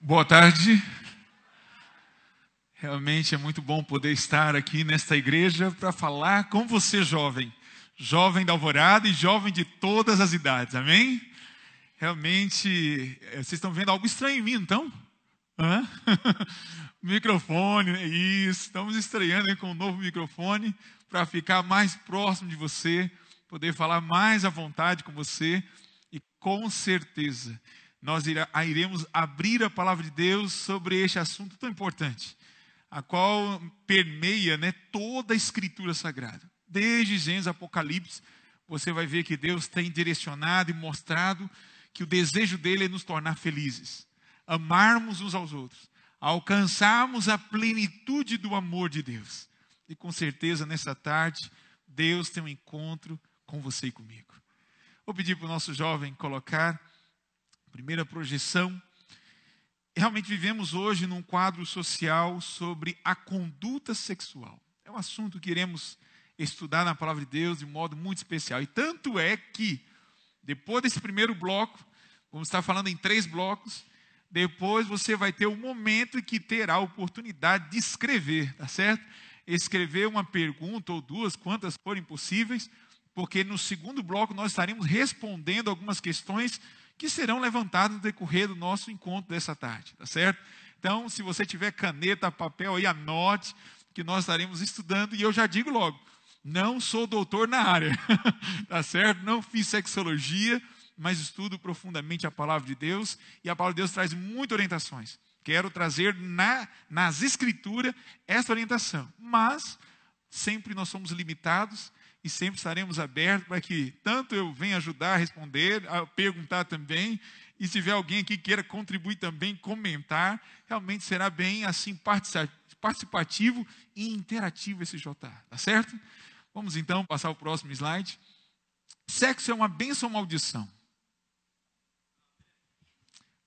Boa tarde. Realmente é muito bom poder estar aqui nesta igreja para falar com você, jovem. Jovem da Alvorada e jovem de todas as idades, amém? Realmente, vocês estão vendo algo estranho em mim, então? Hã? Microfone, isso. Estamos estreando aí com um novo microfone para ficar mais próximo de você, poder falar mais à vontade com você e com certeza nós iremos abrir a palavra de Deus sobre este assunto tão importante, a qual permeia, toda a Escritura Sagrada. Desde Gênesis, Apocalipse, você vai ver que Deus tem direcionado e mostrado que o desejo dele é nos tornar felizes, amarmos uns aos outros, alcançarmos a plenitude do amor de Deus. E com certeza, nessa tarde, Deus tem um encontro com você e comigo. Vou pedir para o nosso jovem colocar a primeira projeção. Realmente vivemos hoje num quadro social sobre a conduta sexual. É um assunto que iremos estudar na palavra de Deus de um modo muito especial. E tanto é que, depois desse primeiro bloco, vamos estar falando em 3 blocos, depois você vai ter um momento em que terá a oportunidade de escrever, tá certo? Escrever uma pergunta ou 2, quantas forem possíveis, porque no segundo bloco nós estaremos respondendo algumas questões que serão levantadas no decorrer do nosso encontro dessa tarde, tá certo? Então, se você tiver caneta, papel aí, anote que nós estaremos estudando. E eu já digo logo, não sou doutor na área, tá certo? Não fiz sexologia, mas estudo profundamente a palavra de Deus. E a palavra de Deus traz muitas orientações. Quero trazer nas Escrituras essa orientação. Mas sempre nós somos limitados e sempre estaremos abertos para que tanto eu venha ajudar a responder, a perguntar também. E se tiver alguém aqui que queira contribuir também, comentar, realmente será bem assim participativo e interativo esse JA, tá certo? Vamos então passar o próximo slide. Sexo é uma bênção ou maldição?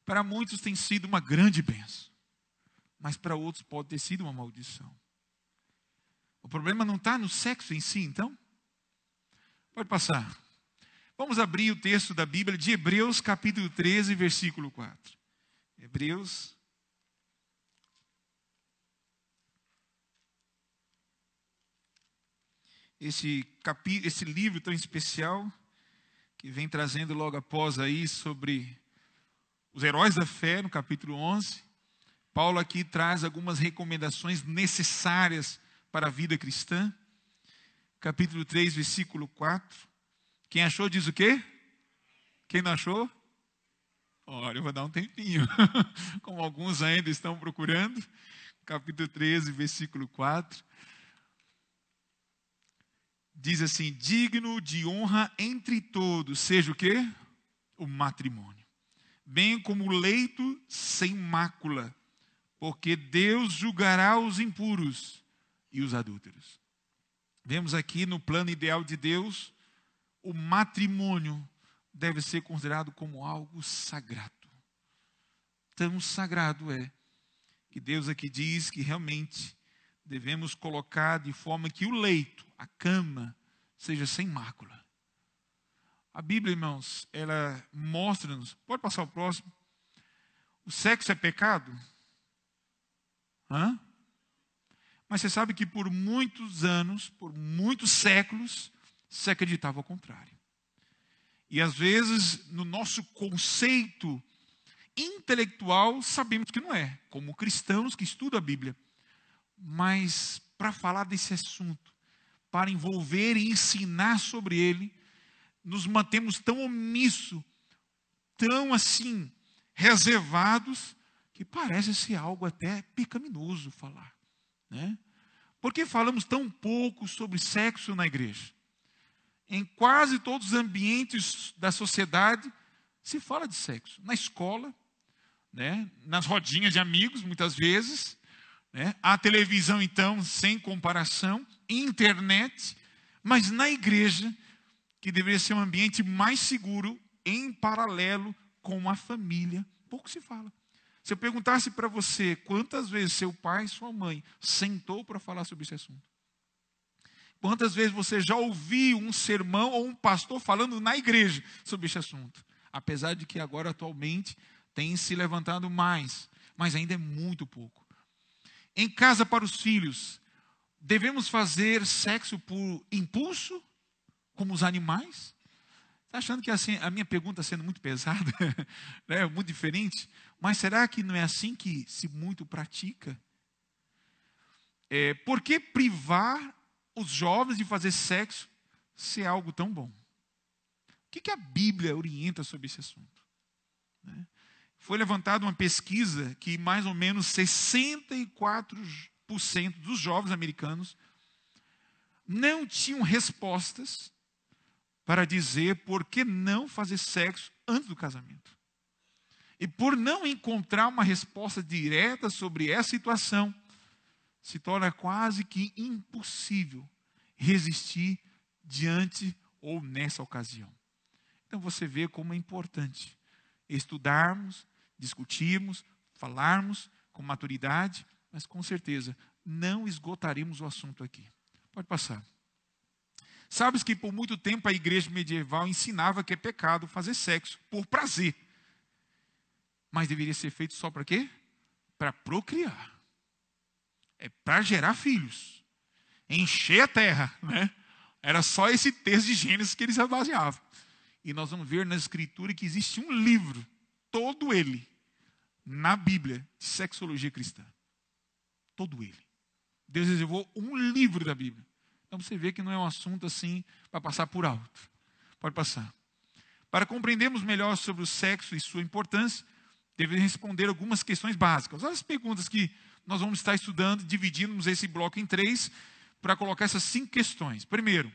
Para muitos tem sido uma grande bênção, mas para outros pode ter sido uma maldição. O problema não está no sexo em si, então? Pode passar. Vamos abrir o texto da Bíblia de Hebreus, capítulo 13, versículo 4. Hebreus. Esse livro tão especial, que vem trazendo logo após aí sobre os heróis da fé, no capítulo 11. Paulo aqui traz algumas recomendações necessárias para a vida cristã. Capítulo 3, versículo 4. Quem achou diz o quê? Quem não achou? Olha, eu vou dar um tempinho. Como alguns ainda estão procurando. Capítulo 13, versículo 4. Diz assim: digno de honra entre todos, seja o quê? O matrimônio. Bem como o leito sem mácula, porque Deus julgará os impuros e os adúlteros. Vemos aqui no plano ideal de Deus, o matrimônio deve ser considerado como algo sagrado. Tão sagrado é que Deus aqui diz que realmente devemos colocar de forma que o leito, a cama, seja sem mácula. A Bíblia, irmãos, ela mostra-nos, pode passar o próximo, o sexo é pecado? Hã? Mas você sabe que por muitos anos, por muitos séculos, se acreditava ao contrário. E às vezes, no nosso conceito intelectual, sabemos que não é, como cristãos que estudam a Bíblia. Mas para falar desse assunto, para envolver e ensinar sobre ele, nos mantemos tão omissos, tão assim, reservados, que parece ser algo até pecaminoso falar. Por que falamos tão pouco sobre sexo na igreja? Em quase todos os ambientes da sociedade se fala de sexo. Na escola, nas rodinhas de amigos, muitas vezes. A televisão, então, sem comparação. Internet. Mas na igreja, que deveria ser um ambiente mais seguro, em paralelo com a família, pouco se fala. Se eu perguntasse para você quantas vezes seu pai e sua mãe sentou para falar sobre esse assunto? Quantas vezes você já ouviu um sermão ou um pastor falando na igreja sobre esse assunto? Apesar de que agora atualmente tem se levantado mais mas ainda é muito pouco. Em casa, para os filhos, devemos fazer sexo por impulso, como os animais? Está achando que assim, a minha pergunta está sendo muito pesada? Né? Muito diferente? Mas será que não é assim que se muito pratica? Por que privar os jovens de fazer sexo se é algo tão bom? O que a Bíblia orienta sobre esse assunto? Né? Foi levantada uma pesquisa que mais ou menos 64% dos jovens americanos não tinham respostas para dizer por que não fazer sexo antes do casamento. E por não encontrar uma resposta direta sobre essa situação, se torna quase que impossível resistir diante ou nessa ocasião. Então você vê como é importante estudarmos, discutirmos, falarmos com maturidade, mas com certeza não esgotaremos o assunto aqui. Pode passar. Sabes que por muito tempo a igreja medieval ensinava que é pecado fazer sexo por prazer. Mas deveria ser feito só para quê? Para procriar. É para gerar filhos. Encher a terra, né? Era só esse texto de Gênesis que eles baseavam. E nós vamos ver na Escritura que existe um livro, todo ele, na Bíblia, de sexologia cristã. Todo ele. Deus reservou um livro da Bíblia. Então você vê que não é um assunto assim para passar por alto. Pode passar. Para compreendermos melhor sobre o sexo e sua importância, devemos responder algumas questões básicas. Olha as perguntas que nós vamos estar estudando, dividimos esse bloco em 3, para colocar essas 5 questões. Primeiro,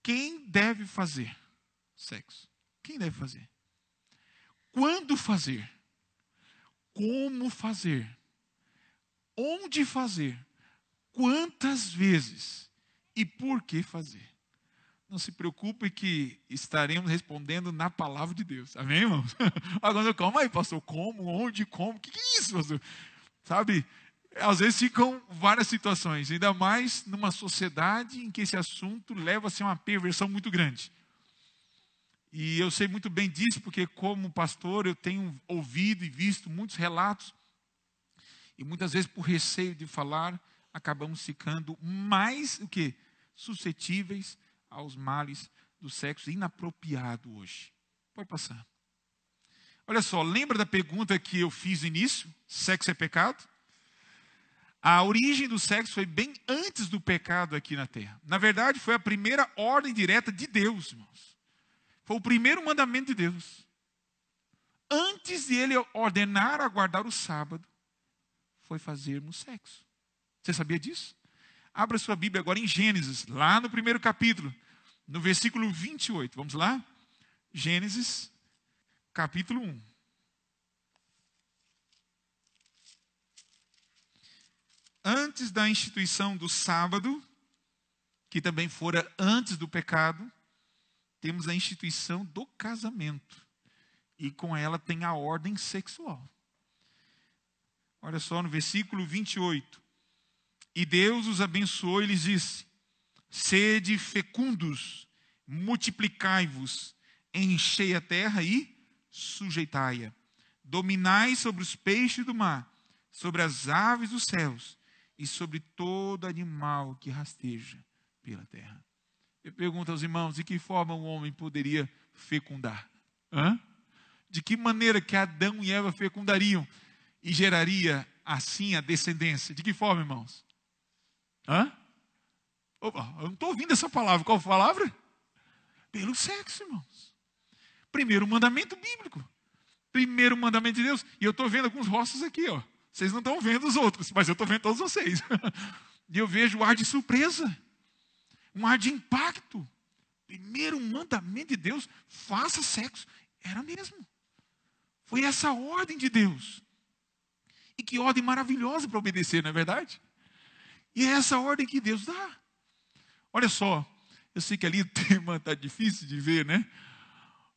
quem deve fazer sexo? Quem deve fazer? Quando fazer? Como fazer? Onde fazer? Quantas vezes? E por que fazer? Não se preocupe que estaremos respondendo na palavra de Deus. Amém, irmãos? Agora, calma aí, pastor. Como? Onde? Como? O que é isso, pastor? Sabe? Às vezes ficam várias situações. Ainda mais numa sociedade em que esse assunto leva a ser uma perversão muito grande. E eu sei muito bem disso, porque como pastor eu tenho ouvido e visto muitos relatos. E muitas vezes por receio de falar, acabamos ficando mais o quê? Suscetíveis aos males do sexo inapropriado hoje. Pode passar. Olha só, lembra da pergunta que eu fiz no início? Sexo é pecado? A origem do sexo foi bem antes do pecado aqui na terra. Na verdade, foi a primeira ordem direta de Deus, irmãos. Foi o primeiro mandamento de Deus. Antes de ele ordenar a guardar o sábado, foi fazermos sexo. Você sabia disso? Abra sua Bíblia agora em Gênesis, lá no primeiro capítulo, no versículo 28. Vamos lá? Gênesis, capítulo 1. Antes da instituição do sábado, que também fora antes do pecado, temos a instituição do casamento. E com ela tem a ordem sexual. Olha só no versículo 28. E Deus os abençoou e lhes disse: sede fecundos, multiplicai-vos, enchei a terra e sujeitai-a. Dominai sobre os peixes do mar, sobre as aves dos céus e sobre todo animal que rasteja pela terra. Eu pergunto aos irmãos, de que forma um homem poderia fecundar? De que maneira que Adão e Eva fecundariam e geraria assim a descendência? De que forma, irmãos? Opa, eu não estou ouvindo essa palavra. Qual palavra? Pelo sexo, irmãos. Primeiro mandamento bíblico. Primeiro mandamento de Deus. E eu estou vendo alguns rostos aqui, ó. Vocês não estão vendo os outros, mas eu estou vendo todos vocês. E eu vejo um ar de surpresa. Um ar de impacto. Primeiro mandamento de Deus, faça sexo. Era mesmo. Foi essa a ordem de Deus. E que ordem maravilhosa para obedecer, não é verdade? E é essa ordem que Deus dá. Olha só, eu sei que ali o tema está difícil de ver, né?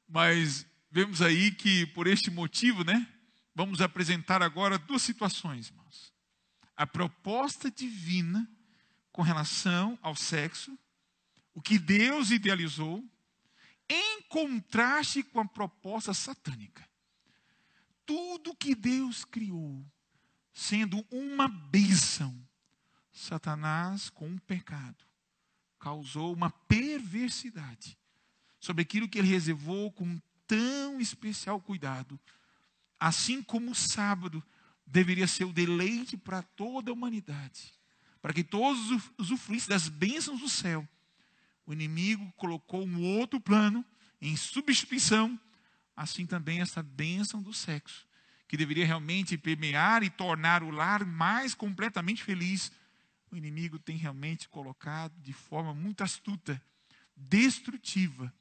Mas vemos aí que por este motivo, né? Vamos apresentar agora 2 situações, irmãos. A proposta divina com relação ao sexo, o que Deus idealizou, em contraste com a proposta satânica. tudo que Deus criou, sendo uma bênção, Satanás, com um pecado, causou uma perversidade sobre aquilo que ele reservou com tão especial cuidado. Assim como o sábado deveria ser o deleite para toda a humanidade, para que todos usufruíssem das bênçãos do céu, o inimigo colocou um outro plano em substituição, assim também essa bênção do sexo, que deveria realmente permear e tornar o lar mais completamente feliz. O inimigo tem realmente colocado de forma muito astuta, destrutiva,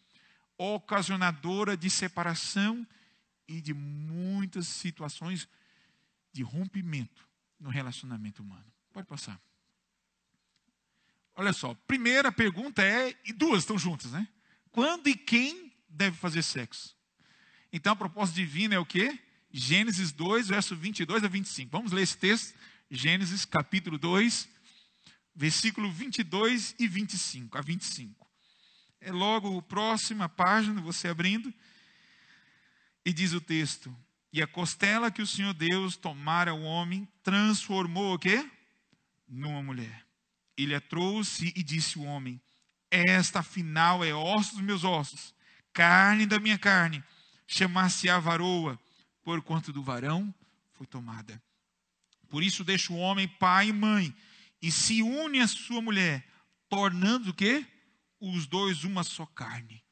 ocasionadora de separação e de muitas situações de rompimento no relacionamento humano. Pode passar. Olha só, primeira pergunta e duas estão juntas, né? Quando e quem deve fazer sexo? Então a proposta divina é o quê? Gênesis 2, verso 22 a 25. Vamos ler esse texto? Gênesis capítulo 2, versículo 22 e 25 a 25. É logo a próxima página, você abrindo. E diz o texto: e a costela que o Senhor Deus tomara ao homem, transformou o quê? Numa mulher. Ele a trouxe e disse o homem: esta afinal é osso dos meus ossos, carne da minha carne. Chamar-se-á varoa, porquanto do varão foi tomada. Por isso deixa o homem pai e mãe, e se une à sua mulher, tornando o quê? Os dois uma só carne.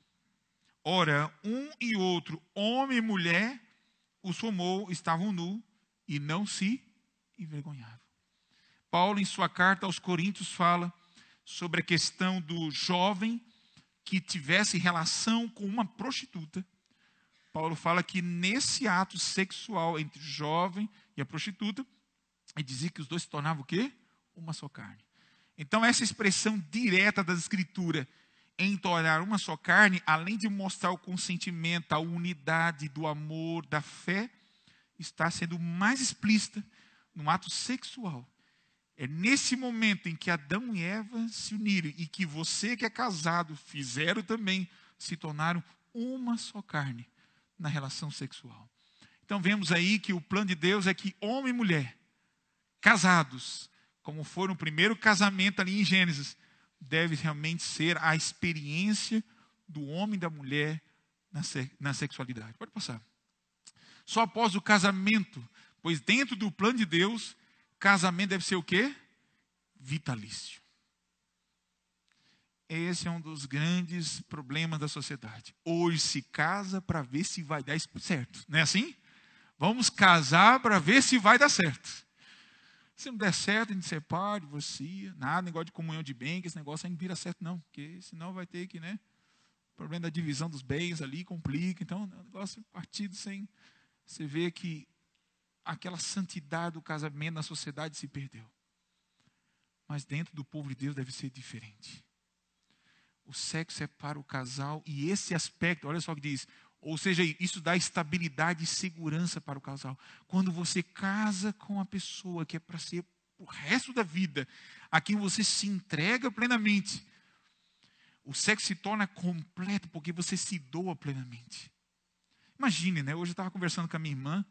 Ora, um e outro, homem e mulher, os formou, estavam nus e não se envergonhavam. Paulo, em sua carta aos Coríntios, fala sobre a questão do jovem que tivesse relação com uma prostituta. Paulo fala que nesse ato sexual entre o jovem e a prostituta, ele dizia que os dois se tornavam o quê? Uma só carne. Então, essa expressão direta da Escritura, em tornar uma só carne, além de mostrar o consentimento, a unidade do amor, da fé, está sendo mais explícita no ato sexual. É nesse momento em que Adão e Eva se uniram e que você que é casado fizeram também, se tornaram uma só carne na relação sexual. Então vemos aí que o plano de Deus é que homem e mulher, casados, como foi no primeiro casamento ali em Gênesis, deve realmente ser a experiência do homem e da mulher na sexualidade. Pode passar. Só após o casamento, pois dentro do plano de Deus, casamento deve ser o quê? Vitalício. Esse é um dos grandes problemas da sociedade. Hoje se casa para ver se vai dar certo. Não é assim? Vamos casar para ver se vai dar certo. Se não der certo, a gente separa, divorcia, nada, negócio de comunhão de bem, que esse negócio aí não vira certo não, porque senão vai ter que, né, o problema da divisão dos bens ali complica, então o negócio partido sem, você vê que aquela santidade do casamento na sociedade se perdeu. Mas dentro do povo de Deus deve ser diferente. O sexo é para o casal e esse aspecto, olha só o que diz, ou seja, isso dá estabilidade e segurança para o casal. Quando você casa com a pessoa que é para ser o resto da vida, a quem você se entrega plenamente, o sexo se torna completo porque você se doa plenamente. Imagine, né? Hoje eu estava conversando com a minha irmã,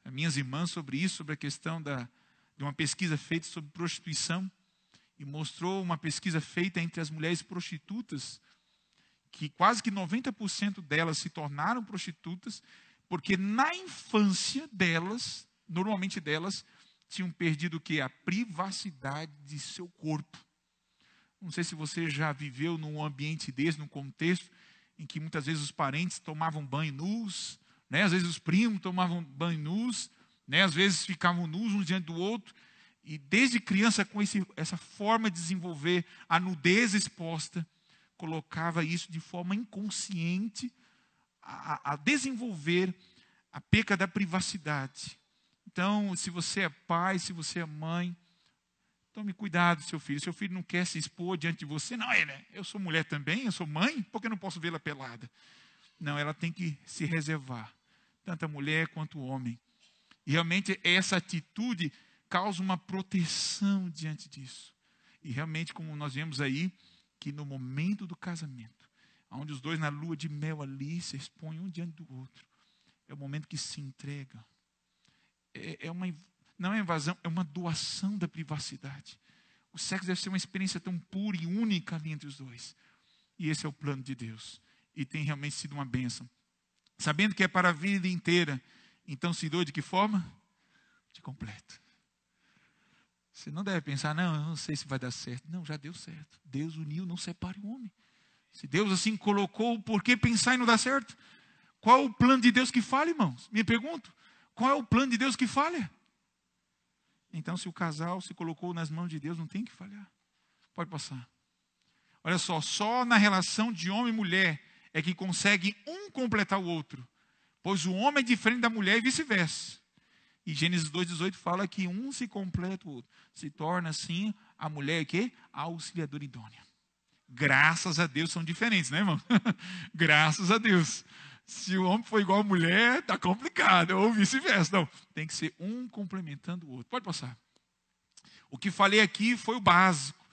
as minhas irmãs sobre isso, sobre a questão de uma pesquisa feita sobre prostituição, e mostrou uma pesquisa feita entre as mulheres prostitutas, que quase que 90% delas se tornaram prostitutas, porque na infância delas, normalmente delas, tinham perdido o quê? A privacidade de seu corpo. Não sei se você já viveu num ambiente desse, num contexto, em que muitas vezes os parentes tomavam banho nus, né? Às vezes os primos tomavam banho nus, né? Às vezes ficavam nus um diante do outro, e desde criança com essa forma de desenvolver a nudez exposta, colocava isso de forma inconsciente a desenvolver a perca da privacidade. Então, se você é pai, se você é mãe, tome cuidado do seu filho. Seu filho não quer se expor diante de você. Não, eu sou mulher também, eu sou mãe, por que eu não posso vê-la pelada? Não, ela tem que se reservar, tanto a mulher quanto o homem. E realmente essa atitude causa uma proteção diante disso. E realmente, como nós vemos aí, que no momento do casamento, onde os dois na lua de mel ali se expõem um diante do outro, é o momento que se entregam, não é invasão, é uma doação da privacidade. O sexo deve ser uma experiência tão pura e única ali entre os dois. E esse é o plano de Deus. E tem realmente sido uma bênção. Sabendo que é para a vida inteira, então se doa de que forma? De completo. Você não deve pensar, não, eu não sei se vai dar certo. Não, já deu certo. Deus uniu, não separe o homem. Se Deus assim colocou, por que pensar e não dar certo? Qual é o plano de Deus que falha, irmãos? Me pergunto. Qual é o plano de Deus que falha? Então, se o casal se colocou nas mãos de Deus, não tem que falhar. Pode passar. Olha só na relação de homem e mulher é que consegue um completar o outro. Pois o homem é diferente da mulher e vice-versa. E Gênesis 2,18 fala que um se completa o outro. Se torna assim a mulher que? A auxiliadora idônea. Graças a Deus são diferentes, né, irmão? Graças a Deus. Se o homem for igual a mulher, está complicado. Ou vice-versa. Não, tem que ser um complementando o outro. Pode passar. O que falei aqui foi o básico.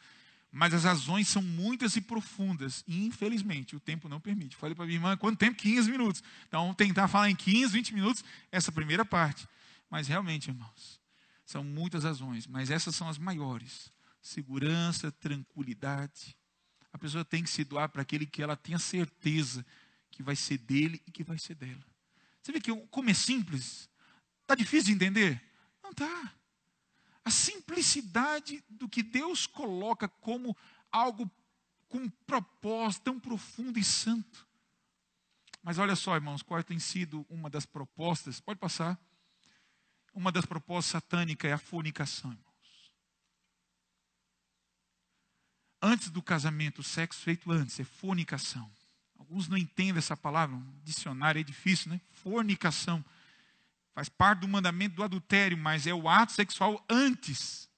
Mas as razões são muitas e profundas. E, infelizmente, o tempo não permite. Falei para minha irmã, quanto tempo? 15 minutos. Então, vamos tentar falar em 15, 20 minutos essa primeira parte. Mas, realmente, irmãos, são muitas razões. Mas essas são as maiores. Segurança, tranquilidade. A pessoa tem que se doar para aquele que ela tenha certeza que vai ser dele e que vai ser dela. Você vê que como é simples? Está difícil de entender? Não está. A simplicidade do que Deus coloca como algo com um propósito tão profundo e santo. Mas olha só, irmãos, qual tem sido uma das propostas? Pode passar. Uma das propostas satânicas é a fornicação, irmãos. Antes do casamento, o sexo feito antes é fornicação. Alguns não entendem essa palavra, um dicionário é difícil, né? Fornicação. Faz parte do mandamento do adultério, mas é o ato sexual antes.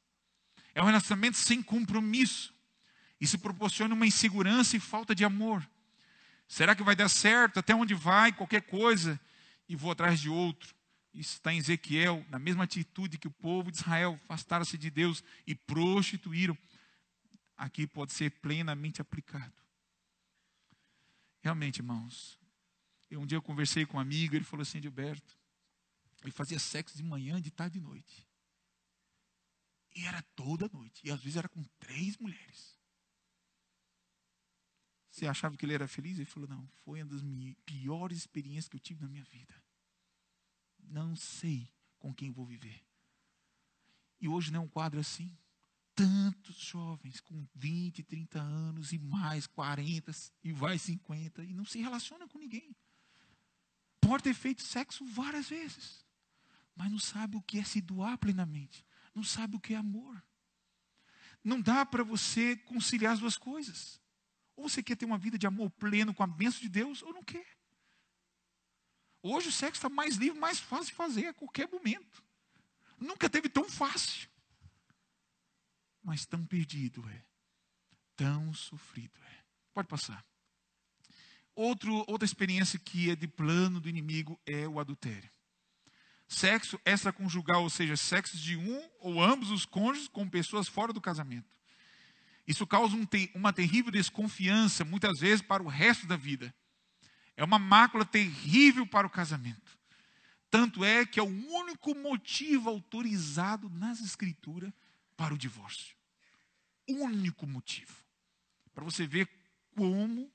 É um relacionamento sem compromisso. Isso proporciona uma insegurança e falta de amor. Será que vai dar certo? Até onde vai? Qualquer coisa. E vou atrás de outro. Isso está em Ezequiel, na mesma atitude que o povo de Israel afastaram-se de Deus e prostituíram. Aqui pode ser plenamente aplicado. Realmente, irmãos, um dia eu conversei com um amigo, ele falou assim, Gilberto, ele fazia sexo de manhã, de tarde e de noite. E era toda noite. E às vezes era com 3 mulheres. Você achava que ele era feliz? Ele falou, não, foi uma das piores experiências que eu tive na minha vida. Não sei com quem vou viver. E hoje não é um quadro assim. Tantos jovens com 20, 30 anos e mais 40 e vai 50 e não se relacionam com ninguém. Pode ter feito sexo várias vezes, mas não sabe o que é se doar plenamente. Não sabe o que é amor. Não dá para você conciliar as duas coisas. Ou você quer ter uma vida de amor pleno com a bênção de Deus, ou não quer. Hoje o sexo está mais livre, mais fácil de fazer a qualquer momento. Nunca teve tão fácil. Mas tão perdido é. Tão sofrido é. Pode passar. Outra experiência que é de plano do inimigo é o adultério. Sexo extraconjugal, ou seja, sexo de um ou ambos os cônjuges com pessoas fora do casamento. Isso causa uma terrível desconfiança, muitas vezes, para o resto da vida. É uma mácula terrível para o casamento. Tanto é que é o único motivo autorizado nas Escrituras para o divórcio. Único motivo. Para você ver como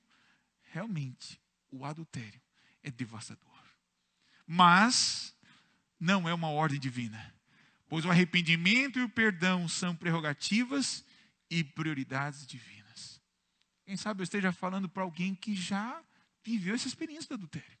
realmente o adultério é devastador. Mas não é uma ordem divina. Pois o arrependimento e o perdão são prerrogativas e prioridades divinas. Quem sabe eu esteja falando para alguém que já viveu essa experiência do adultério.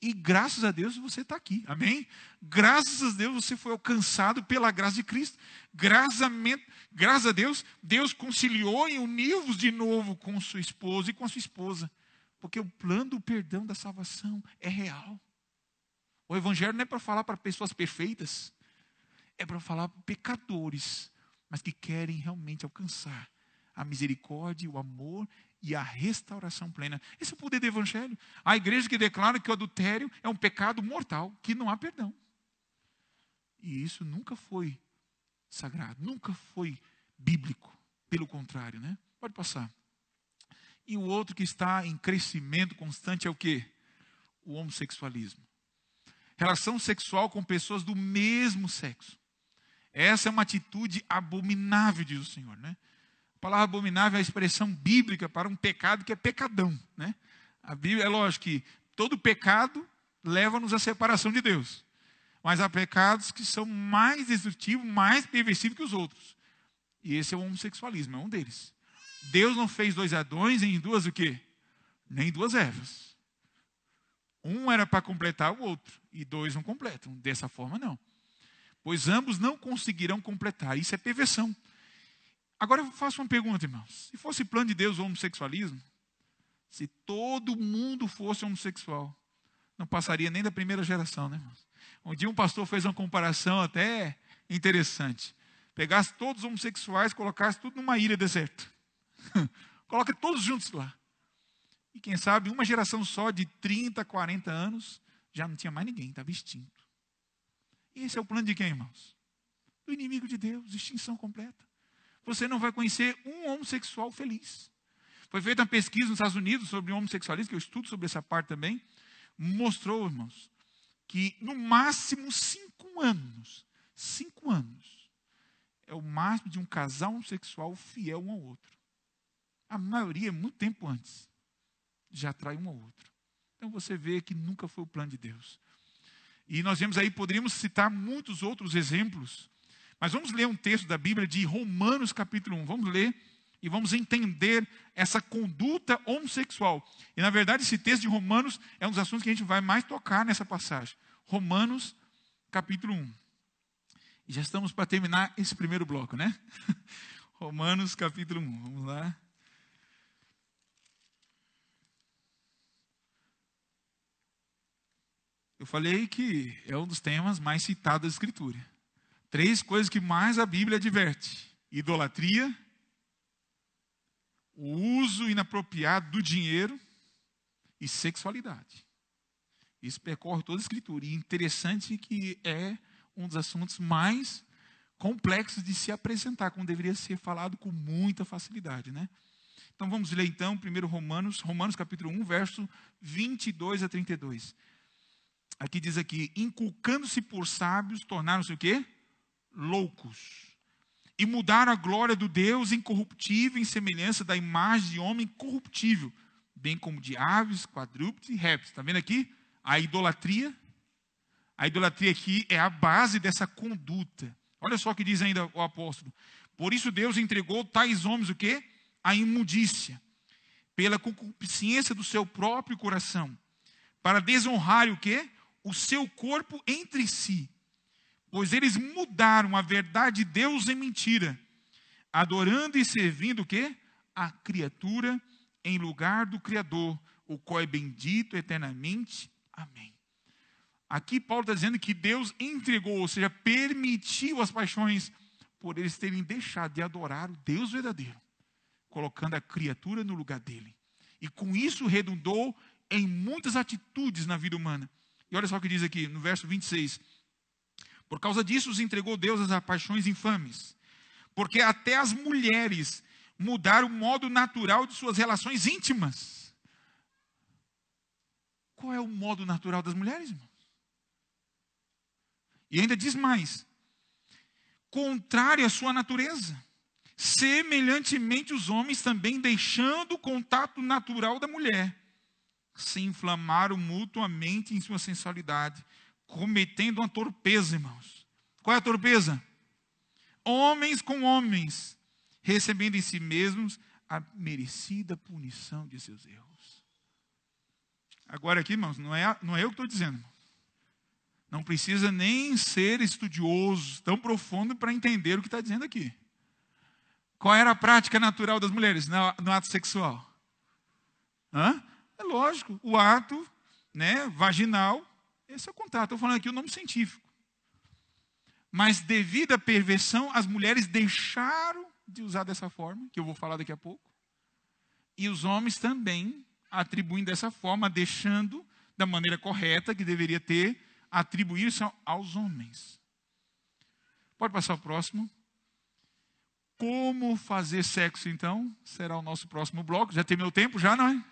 E graças a Deus você está aqui, amém? Graças a Deus você foi alcançado pela graça de Cristo. Graças a Deus, Deus conciliou e uniu-vos de novo com sua esposa e com a sua esposa. Porque o plano do perdão da salvação é real. O evangelho não é para falar para pessoas perfeitas. É para falar para pecadores, mas que querem realmente alcançar a misericórdia, o amor e a restauração plena. Esse é o poder do evangelho. A igreja que declara que o adultério é um pecado mortal, que não há perdão. E isso nunca foi sagrado, nunca foi bíblico. Pelo contrário, né? Pode passar. E o outro que está em crescimento constante é o quê? O homossexualismo. relação sexual com pessoas do mesmo sexo. Essa é uma atitude abominável, diz o Senhor, né? A palavra abominável é a expressão bíblica para um pecado que é pecadão, né? A Bíblia, é lógico que todo pecado leva-nos à separação de Deus. Mas há pecados que são mais destrutivos, mais perversivos que os outros. E esse é o homossexualismo, é um deles. Deus não fez 2 Adões em duas o quê? Nem 2 Evas. Um era para completar o outro, e 2 não completam. Dessa forma, não. Pois ambos não conseguirão completar. Isso é perversão. Agora eu faço uma pergunta, irmãos. Se fosse plano de Deus o homossexualismo, se todo mundo fosse homossexual, não passaria nem da primeira geração, né, irmãos? Um dia um pastor fez uma comparação até interessante. Pegasse todos os homossexuais, colocasse tudo numa ilha deserta. Coloca todos juntos lá. E quem sabe, uma geração só de 30, 40 anos, já não tinha mais ninguém, estava extinto. E esse é o plano de quem, irmãos? Do inimigo de Deus, extinção completa. Você não vai conhecer um homossexual feliz. Foi feita uma pesquisa nos Estados Unidos sobre o homossexualismo, que eu estudo sobre essa parte também, mostrou, irmãos, que no máximo 5 anos, 5 anos, é o máximo de um casal homossexual fiel um ao outro. A maioria, muito tempo antes, já trai um ao outro. Então você vê que nunca foi o plano de Deus. E nós vemos aí, poderíamos citar muitos outros exemplos, mas vamos ler um texto da Bíblia de Romanos capítulo 1. Vamos ler e vamos entender essa conduta homossexual. E na verdade esse texto de Romanos é um dos assuntos que a gente vai mais tocar nessa passagem. Romanos capítulo 1. E já estamos para terminar esse primeiro bloco, né? Romanos capítulo 1. Vamos lá. Eu falei que é um dos temas mais citados da Escritura. 3 coisas que mais a Bíblia adverte: idolatria, o uso inapropriado do dinheiro e sexualidade. Isso percorre toda a Escritura. E interessante que é um dos assuntos mais complexos de se apresentar, como deveria ser falado com muita facilidade, né? Então vamos ler então primeiro Romanos capítulo 1, verso 22 a 32. Aqui diz aqui: inculcando-se por sábios, tornaram-se o quê? Loucos. E mudaram a glória do Deus incorruptível em semelhança da imagem de homem corruptível, bem como de aves, quadrúpedes e répteis. Está vendo aqui? A idolatria. A idolatria aqui é a base dessa conduta. Olha só o que diz ainda o apóstolo. Por isso Deus entregou tais homens o quê? A imundícia, pela concupiscência do seu próprio coração, para desonrar o quê? O seu corpo entre si. Pois eles mudaram a verdade de Deus em mentira, adorando e servindo o quê? A criatura em lugar do Criador, o qual é bendito eternamente. Amém. Aqui Paulo está dizendo que Deus entregou, ou seja, permitiu as paixões por eles terem deixado de adorar o Deus verdadeiro, colocando a criatura no lugar dele. E com isso redundou em muitas atitudes na vida humana. E olha só o que diz aqui no verso 26. Por causa disso os entregou Deus às paixões infames, porque até as mulheres mudaram o modo natural de suas relações íntimas. Qual é o modo natural das mulheres, irmão? E ainda diz mais: contrário à sua natureza, semelhantemente os homens também, deixando o contato natural da mulher, se inflamaram mutuamente em sua sensualidade, cometendo uma torpeza, irmãos. Qual é a torpeza? Homens com homens, recebendo em si mesmos a merecida punição de seus erros. Agora aqui, irmãos, não é eu que estou dizendo, irmãos. Não precisa nem ser estudioso tão profundo para entender o que está dizendo aqui. Qual era a prática natural das mulheres no ato sexual? É lógico, o ato, né, vaginal. Esse é o contato. Estou falando aqui o nome científico. Mas devido à perversão, as mulheres deixaram de usar dessa forma, que eu vou falar daqui a pouco. E os homens também atribuem dessa forma, deixando da maneira correta, que deveria ter, atribuir isso aos homens. Pode passar o próximo. Como fazer sexo, então? Será o nosso próximo bloco. Já terminou o tempo? Já, não é?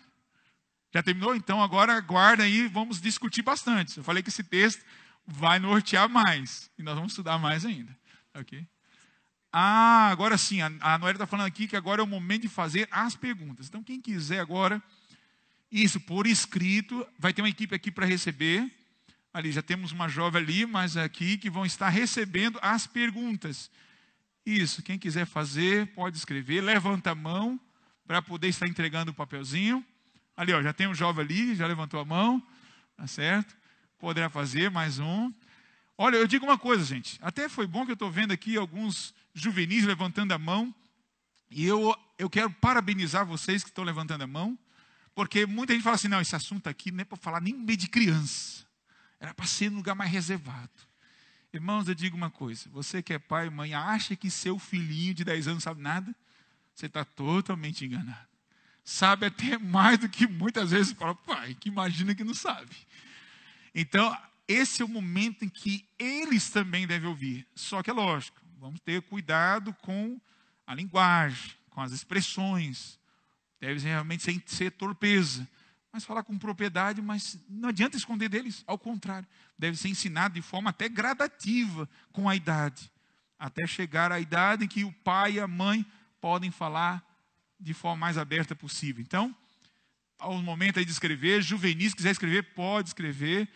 Já terminou? Então agora guarda aí, vamos discutir bastante. Eu falei que esse texto vai nortear mais. E nós vamos estudar mais ainda. Ok? Ah, agora sim, a Noélia está falando aqui que agora é o momento de fazer as perguntas. Então quem quiser agora, isso por escrito, vai ter uma equipe aqui para receber. Ali, já temos uma jovem ali, mas aqui que vão estar recebendo as perguntas. Isso, quem quiser fazer, pode escrever. Levanta a mão para poder estar entregando o papelzinho. Ali, ó, já tem um jovem ali, já levantou a mão. Tá certo? Poderá fazer mais um. Olha, eu digo uma coisa, gente. Até foi bom que eu estou vendo aqui alguns juvenis levantando a mão. E eu quero parabenizar vocês que estão levantando a mão. Porque muita gente fala assim, não, esse assunto aqui não é para falar nem no meio de criança. Era para ser num lugar mais reservado. Irmãos, eu digo uma coisa. Você que é pai e mãe, acha que seu filhinho de 10 anos sabe nada? Você está totalmente enganado. Sabe até mais do que muitas vezes fala, pai, que imagina que não sabe. Então, esse é o momento em que eles também devem ouvir. Só que é lógico, vamos ter cuidado com a linguagem, com as expressões. Deve realmente ser torpeza. Mas falar com propriedade, mas não adianta esconder deles. Ao contrário, deve ser ensinado de forma até gradativa com a idade. Até chegar à idade em que o pai e a mãe podem falar de forma mais aberta possível. Então, ao momento aí de escrever, juvenis, se quiser escrever, pode escrever.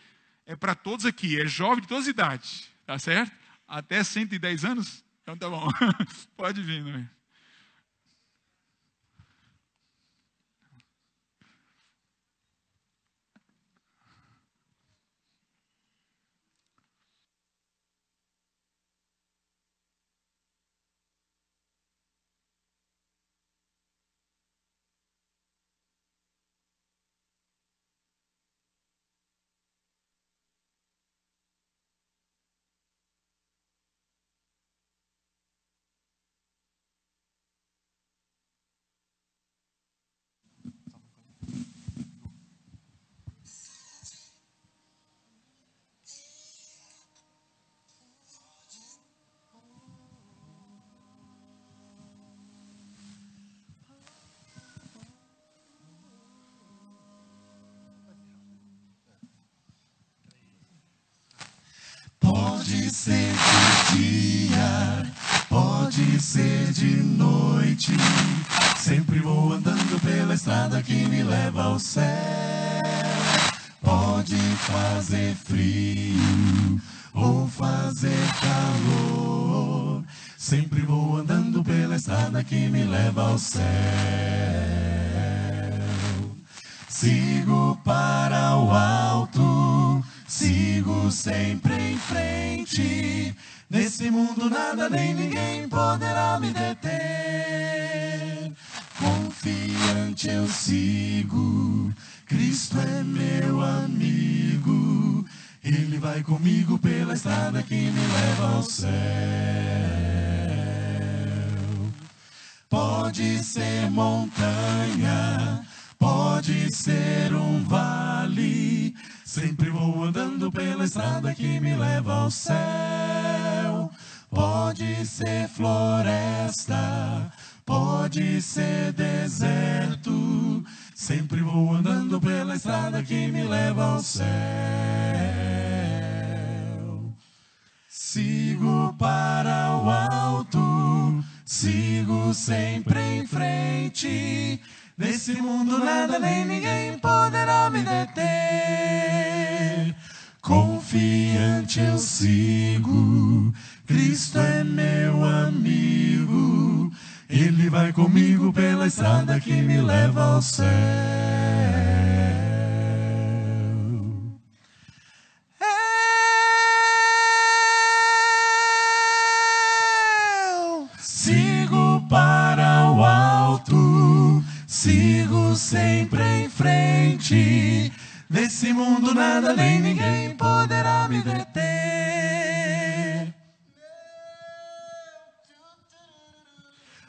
É para todos aqui, é jovem de todas as idades, tá certo? Até 110 anos? Então tá bom, pode vir, não é? Pode ser de dia, pode ser de noite. Sempre vou andando pela estrada que me leva ao céu. Pode fazer frio ou fazer calor. Sempre vou andando pela estrada que me leva ao céu. Sigo para o alto, sigo sempre em frente. Nesse mundo nada nem ninguém poderá me deter. Confiante eu sigo, Cristo é meu amigo. Ele vai comigo pela estrada que me leva ao céu. Pode ser montanha, pode ser um vale. Sempre vou andando pela estrada que me leva ao céu. Pode ser floresta, pode ser deserto. Sempre vou andando pela estrada que me leva ao céu. Sigo para o alto, sigo sempre em frente. Nesse mundo nada nem ninguém poderá me deter. Confiante eu sigo, Cristo é meu amigo. Ele vai comigo pela estrada que me leva ao céu. Eu sigo para o alto, sigo sempre em frente. Nesse mundo nada nem ninguém poderá me deter.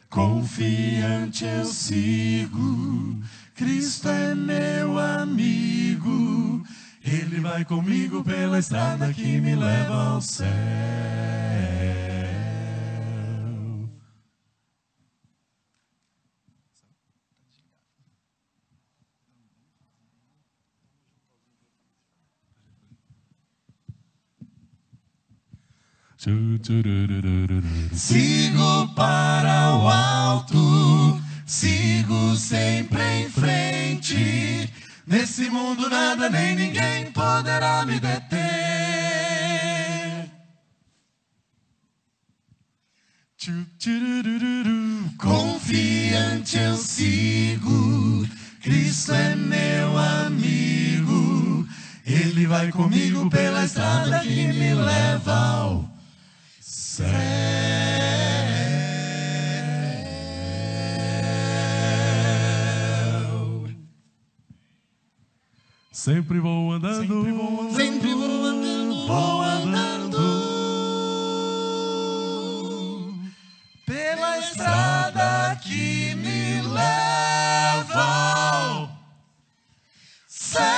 Confiante eu sigo, Cristo é meu amigo. Ele vai comigo pela estrada que me leva ao céu. Sigo para o alto, sigo sempre em frente. Nesse mundo nada nem ninguém poderá me deter. Confiante eu sigo, Cristo é meu amigo. Ele vai comigo pela estrada que me leva ao céu. Sempre vou andando, sempre vou andando, vou andando pela estrada que me leva ao céu.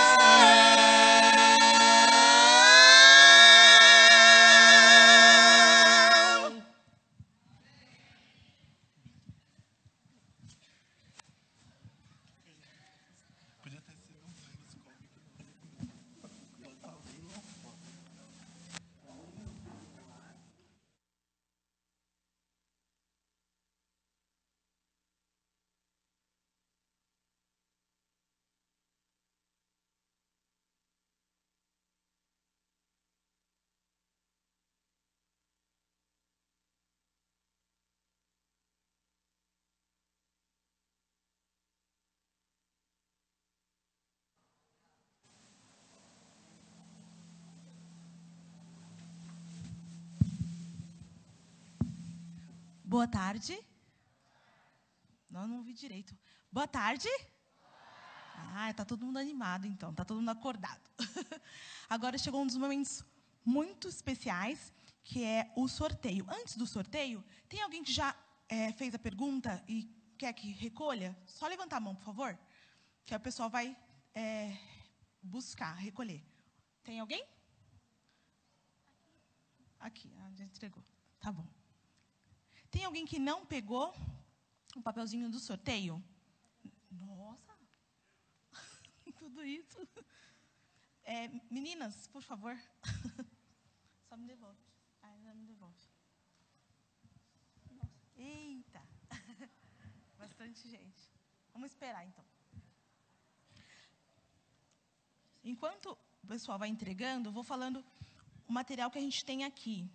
Boa tarde. Não ouvi direito. Boa tarde. Ah, tá todo mundo animado, então. Tá todo mundo acordado. Agora chegou um dos momentos muito especiais, que é o sorteio. Antes do sorteio, tem alguém que já fez a pergunta e quer que recolha? Só levantar a mão, por favor. Que aí o pessoal vai buscar, recolher. Tem alguém? Aqui, a gente entregou. Tá bom. Tem alguém que não pegou o papelzinho do sorteio? Nossa! Tudo isso. Meninas, por favor. Só me devolve. Já me devolve. Nossa. Eita! Bastante gente. Vamos esperar, então. Enquanto o pessoal vai entregando, eu vou falando o material que a gente tem aqui.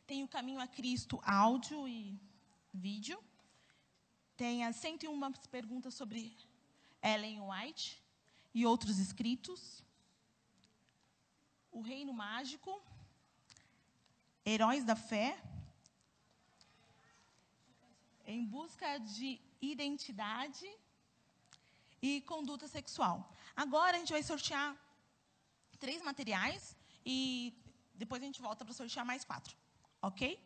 Tem o Caminho a Cristo, áudio e vídeo. Tem as 101 perguntas sobre Ellen White e outros escritos. O Reino Mágico. Heróis da Fé. Em Busca de Identidade e Conduta Sexual. Agora a gente vai sortear 3 materiais e depois a gente volta para sortear mais 4. Ok?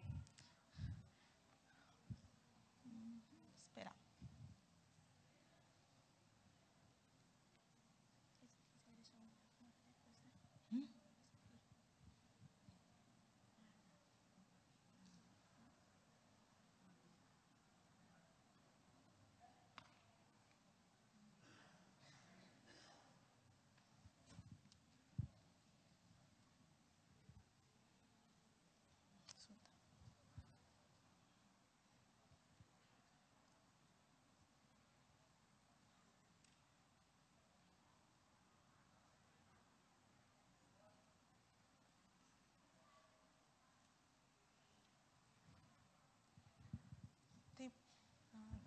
Esperar.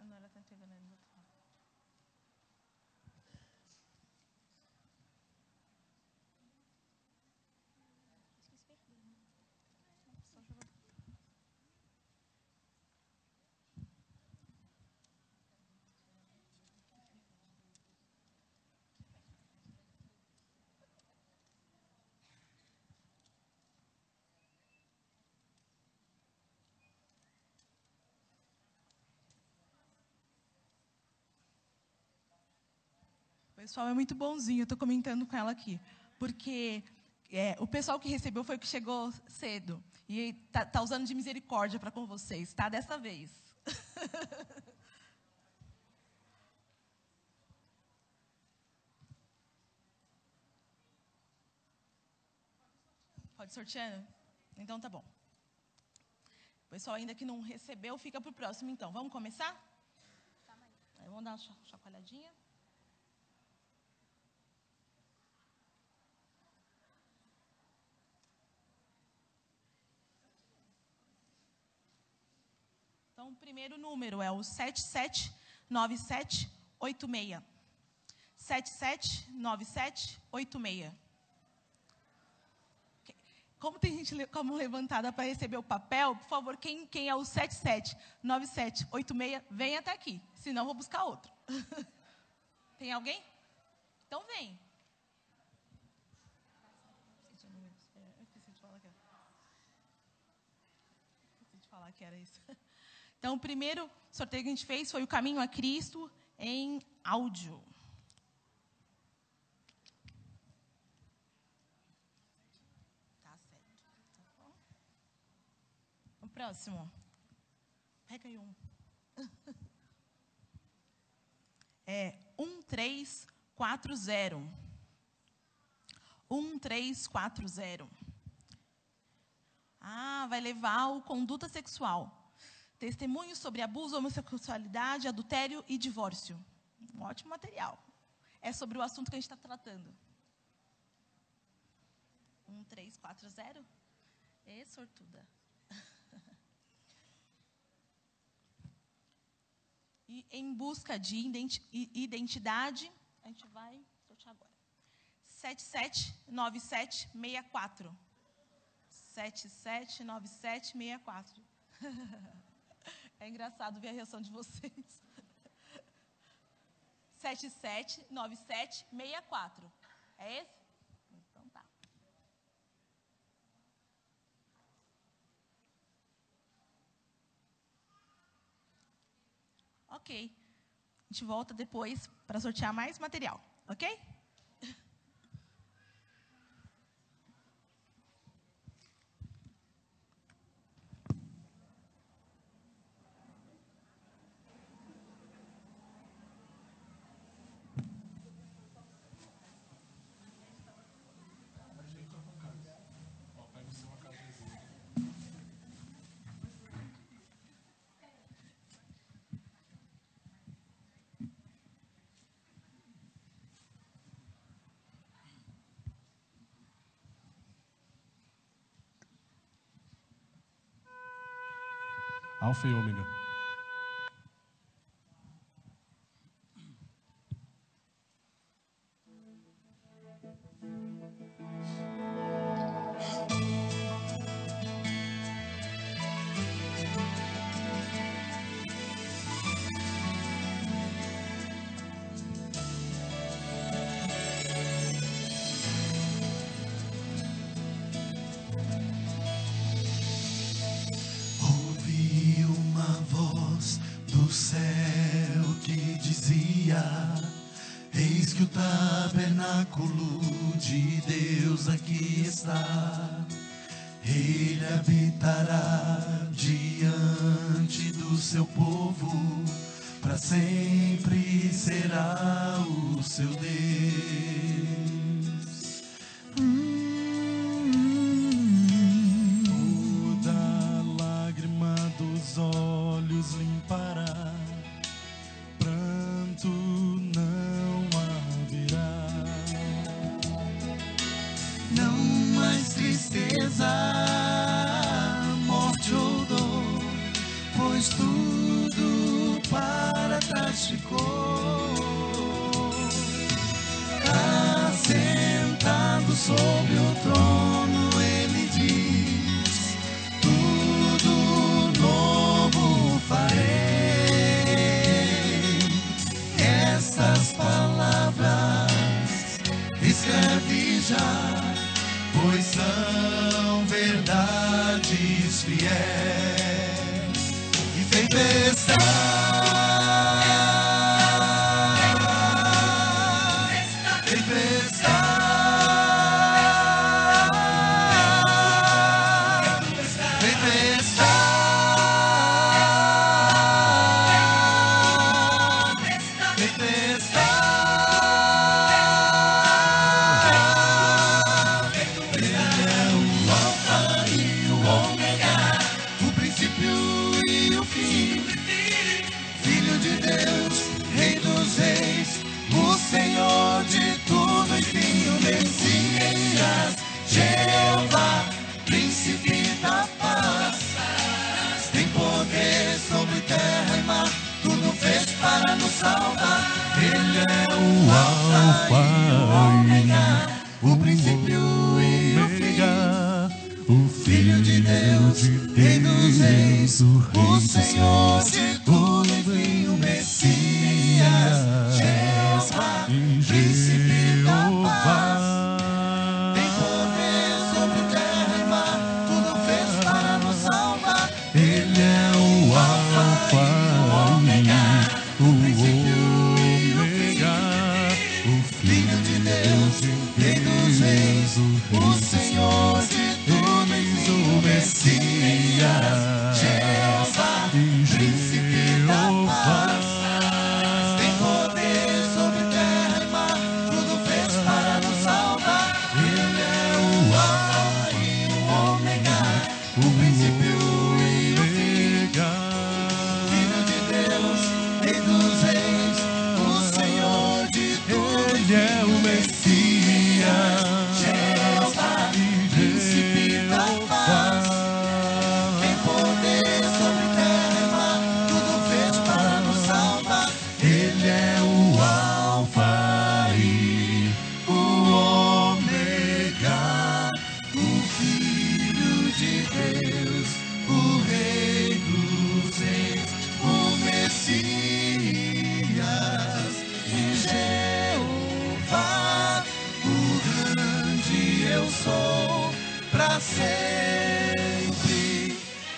Não, ela está entregando ali do outro lado. O pessoal é muito bonzinho, eu estou comentando com ela aqui. Porque o pessoal que recebeu foi o que chegou cedo. E tá usando de misericórdia para com vocês, tá? Dessa vez. Pode sorteando? Então tá bom. O pessoal ainda que não recebeu, fica para o próximo então. Vamos começar? Vamos dar uma chacoalhadinha. Então, o primeiro número é o 779786. 779786. Como tem gente com a mão levantada para receber o papel, por favor, quem é o 779786, vem até aqui. Senão, eu vou buscar outro. Tem alguém? Então, vem. Esqueci de falar que era isso. Então, o primeiro sorteio que a gente fez foi o Caminho a Cristo em áudio. Tá certo. Tá bom. O próximo. Pega aí um. É 1340. 1340. Vai levar o conduta sexual. Testemunhos sobre abuso, homossexualidade, adultério e divórcio. Um ótimo material. É sobre o assunto que a gente está tratando. 1340. Sortuda. E em busca de identidade, a gente vai sortear agora. 779764. 779764. É engraçado ver a reação de vocês. 779764. É esse? Então tá. Ok. A gente volta depois para sortear mais material, ok? Alfa e ômega. Eis que o tabernáculo de Deus aqui está. Ele habitará diante do seu povo, para sempre será o seu Deus. Toda lágrima dos olhos limpará, pranto não haverá, não mais tristeza, morte ou dor, pois tudo para trás ficou. Assentado sobre o trono, ele diz: tudo novo farei. Estas palavras escrevi já, pois são verdades fiéis. E ele é o o Filho de Deus, Rei dos Reis, o Senhor de tudo, enfim, o Messias, Jeová, Príncipe da paz. Tem poder sobre terra e mar, tudo fez para nos salvar. Ele é o Alfa e o Ômega, o Ômega, o Filho de Deus, Rei dos Reis, o Senhor de tudo, enfim, o Messias, Jeová, Príncipe da paz. Tem poder sobre terra e mar, tudo fez para nos salvar. Ele é o Alfa e o Ômega, o princípio e o fim. Filho de Deus, Rei dos Reis, o Senhor de tudo. Ele é o Messias, Jeová, Príncipe da paz. Tem poder sobre terra e mar, tudo fez para nos salvar. Ele é o Alfa e o Ômega, o Filho de Deus, o Rei dos Reis, o Messias e Jeová, o grande eu sou pra sempre.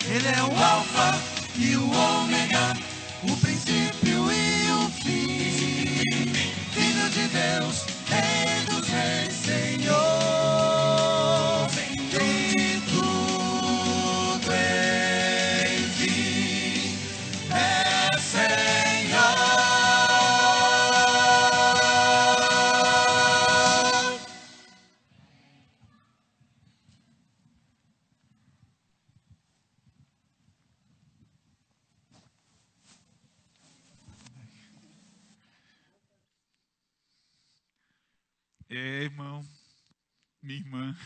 Ele é o Alfa e o Ômega, o princípio e o fim. Filho de Deus, Rei dos Reis, Senhor de tudo, enfim, é Senhor. Irmão, minha irmã,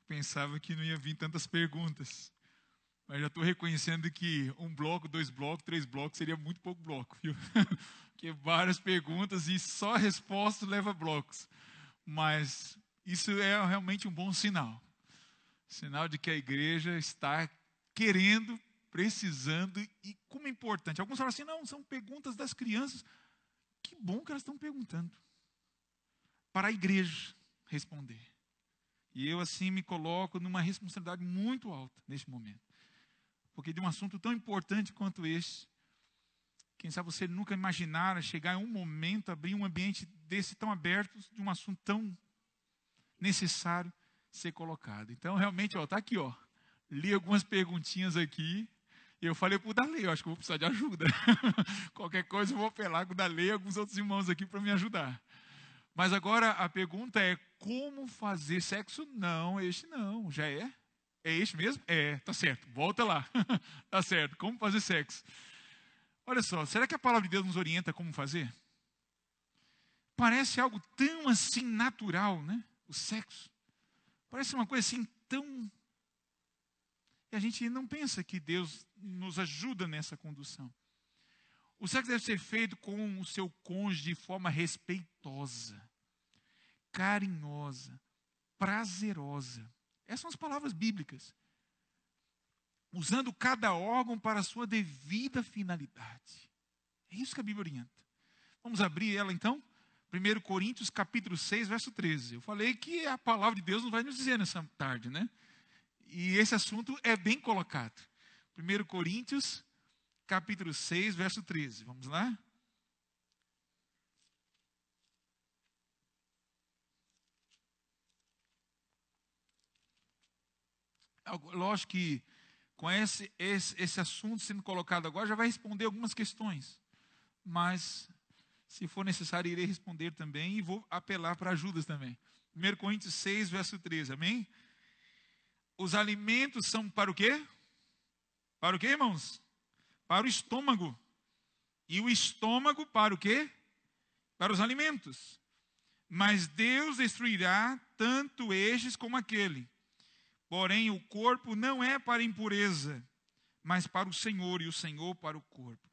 pensava que não ia vir tantas perguntas, mas já estou reconhecendo que um bloco, 2 blocos, 3 blocos seria muito pouco bloco, viu? Porque várias perguntas e só a resposta leva blocos. Mas isso é realmente um bom sinal. Sinal de que a igreja está querendo, precisando e como é importante. Alguns falam assim, não, são perguntas das crianças. Que bom que elas estão perguntando. Para a igreja responder. E eu assim me coloco numa responsabilidade muito alta neste momento. Porque de um assunto tão importante quanto este, quem sabe você nunca imaginara chegar em um momento, abrir um ambiente desse tão aberto, de um assunto tão necessário ser colocado. Então realmente, está aqui, li algumas perguntinhas aqui, e eu falei para o Dalei, eu acho que eu vou precisar de ajuda. Qualquer coisa eu vou apelar com o Dalei e alguns outros irmãos aqui para me ajudar. Mas agora a pergunta é, como fazer sexo? Não, este não, já é? É este mesmo? É, tá certo, volta lá. Tá certo, como fazer sexo? Olha só, será que a palavra de Deus nos orienta como fazer? Parece algo tão assim natural, né? O sexo. Parece uma coisa assim tão... E a gente não pensa que Deus nos ajuda nessa condução. O sexo deve ser feito com o seu cônjuge de forma respeitosa, carinhosa, prazerosa. Essas são as palavras bíblicas. Usando cada órgão para a sua devida finalidade. É isso que a Bíblia orienta. Vamos abrir ela então? 1 Coríntios capítulo 6, verso 13. Eu falei que a palavra de Deus nos vai nos dizer nessa tarde, né? E esse assunto é bem colocado. 1 Coríntios capítulo 6, verso 13. Vamos lá? Lógico que com esse assunto sendo colocado agora, já vai responder algumas questões. Mas, se for necessário, irei responder também e vou apelar para ajudas também. 1 Coríntios 6, verso 13, amém? Os alimentos são para o quê? Para o quê, irmãos? Para o estômago. E o estômago para o quê? Para os alimentos. Mas Deus destruirá tanto estes como aquele. Porém, o corpo não é para impureza, mas para o Senhor, e o Senhor para o corpo.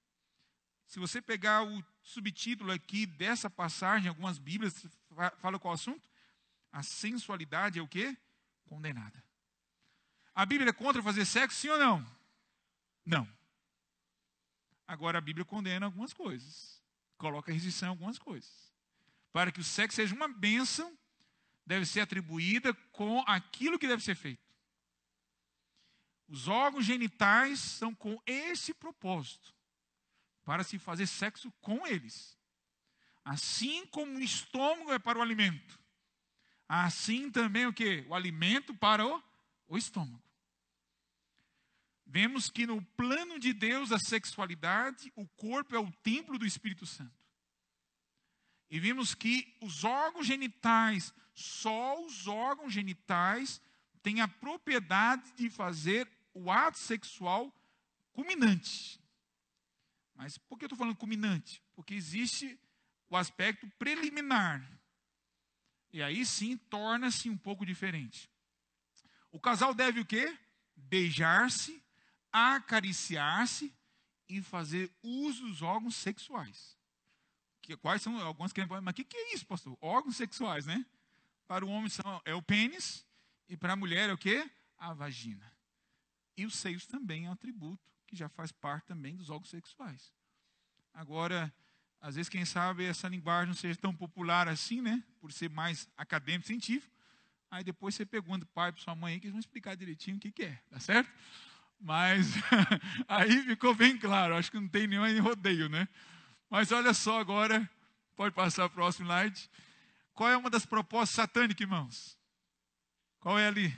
Se você pegar o subtítulo aqui dessa passagem, algumas Bíblias falam qual assunto? A sensualidade é o quê? Condenada. A Bíblia é contra fazer sexo, sim ou não? Não. Agora a Bíblia condena algumas coisas. Coloca restrição em algumas coisas. Para que o sexo seja uma bênção, deve ser atribuída com aquilo que deve ser feito. Os órgãos genitais são com esse propósito. Para se fazer sexo com eles. Assim como o estômago é para o alimento. Assim também o quê? O alimento para o estômago. Vemos que no plano de Deus, a sexualidade, o corpo é o templo do Espírito Santo. E vimos que os órgãos genitais, só os órgãos genitais têm a propriedade de fazer o ato sexual culminante. Mas por que eu estou falando culminante? Porque existe o aspecto preliminar. E aí sim torna-se um pouco diferente. O casal deve o quê? Beijar-se, acariciar-se e fazer uso dos órgãos sexuais. Quais são alguns que mas o que é isso, pastor? Órgãos sexuais, né? Para o homem é o pênis e para a mulher é o quê? A vagina. E os seios também é um atributo que já faz parte também dos órgãos sexuais. Agora, às vezes, quem sabe essa linguagem não seja tão popular assim, né? Por ser mais acadêmico, científico. Aí depois você pergunta para o pai, para sua mãe, que eles vão explicar direitinho o que é, tá certo? Mas aí ficou bem claro, acho que não tem nenhum rodeio, né? Mas olha só agora, pode passar o próximo slide. Qual é uma das propostas satânicas, irmãos? Qual é ali?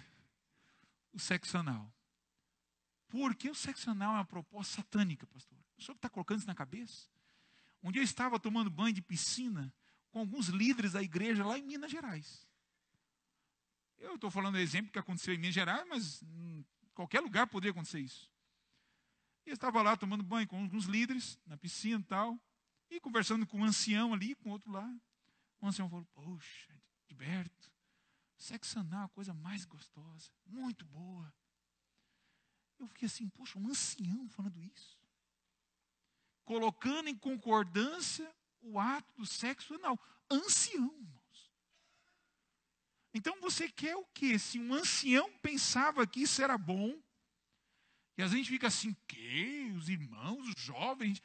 O sexo anal. Por que o sexo anal é uma proposta satânica, pastor? O senhor está colocando isso na cabeça? Um dia eu estava tomando banho de piscina com alguns líderes da igreja lá em Minas Gerais. Eu estou falando do exemplo que aconteceu em Minas Gerais, mas em qualquer lugar poderia acontecer isso. Eu estava lá tomando banho com alguns líderes, na piscina e tal, e conversando com um ancião ali, com outro lá. O ancião falou, poxa, Gilberto, sexo anal é a coisa mais gostosa, muito boa. Eu fiquei assim, poxa, um ancião falando isso. Colocando em concordância o ato do sexo anal. Ancião, irmãos. Então você quer o quê? Se um ancião pensava que isso era bom, e a gente fica assim, que os irmãos, os jovens,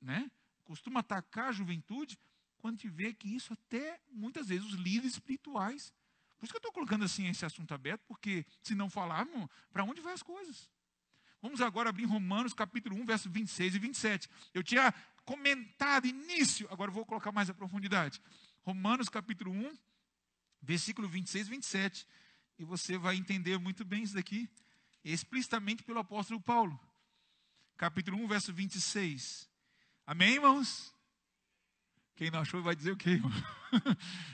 né? Costuma atacar a juventude, quando a gente vê que isso até, muitas vezes, os líderes espirituais. Por isso que eu estou colocando assim esse assunto aberto, porque se não falarmos, para onde vai as coisas? Vamos agora abrir Romanos capítulo 1, versos 26 e 27. Eu tinha comentado início, agora eu vou colocar mais a profundidade. Romanos capítulo 1, versículo 26 e 27. E você vai entender muito bem isso daqui, explicitamente pelo apóstolo Paulo. Capítulo 1, verso 26. Amém, irmãos? Quem não achou vai dizer o quê, irmão?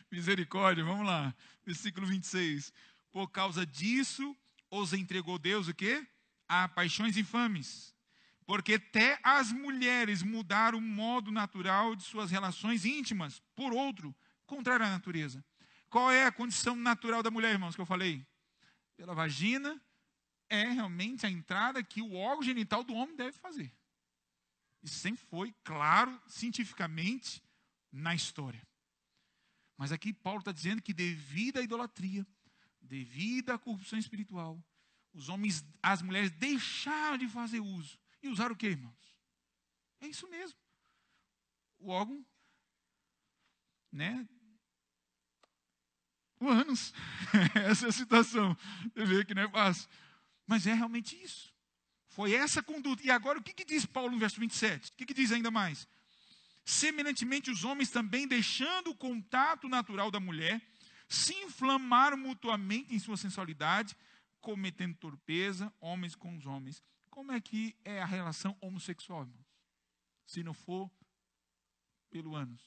Misericórdia, vamos lá. Versículo 26. Por causa disso, os entregou Deus o quê? A paixões infames. Porque até as mulheres mudaram o modo natural de suas relações íntimas por outro, contrário à natureza. Qual é a condição natural da mulher, irmãos, que eu falei? Pela vagina, é realmente a entrada que o órgão genital do homem deve fazer. Isso sempre foi claro, cientificamente, na história. Mas aqui Paulo está dizendo que devido à idolatria, devido à corrupção espiritual, os homens, as mulheres deixaram de fazer uso. E usaram o que, irmãos? É isso mesmo. O órgão, né? O ânus. Essa é a situação. Você vê que não é fácil. Mas é realmente isso. Foi essa conduta. E agora o que diz Paulo no verso 27? O que diz ainda mais? Semelhantemente, os homens também, deixando o contato natural da mulher, se inflamaram mutuamente em sua sensualidade, cometendo torpeza, homens com os homens. Como é que é a relação homossexual, irmãos? Se não for pelo ânus.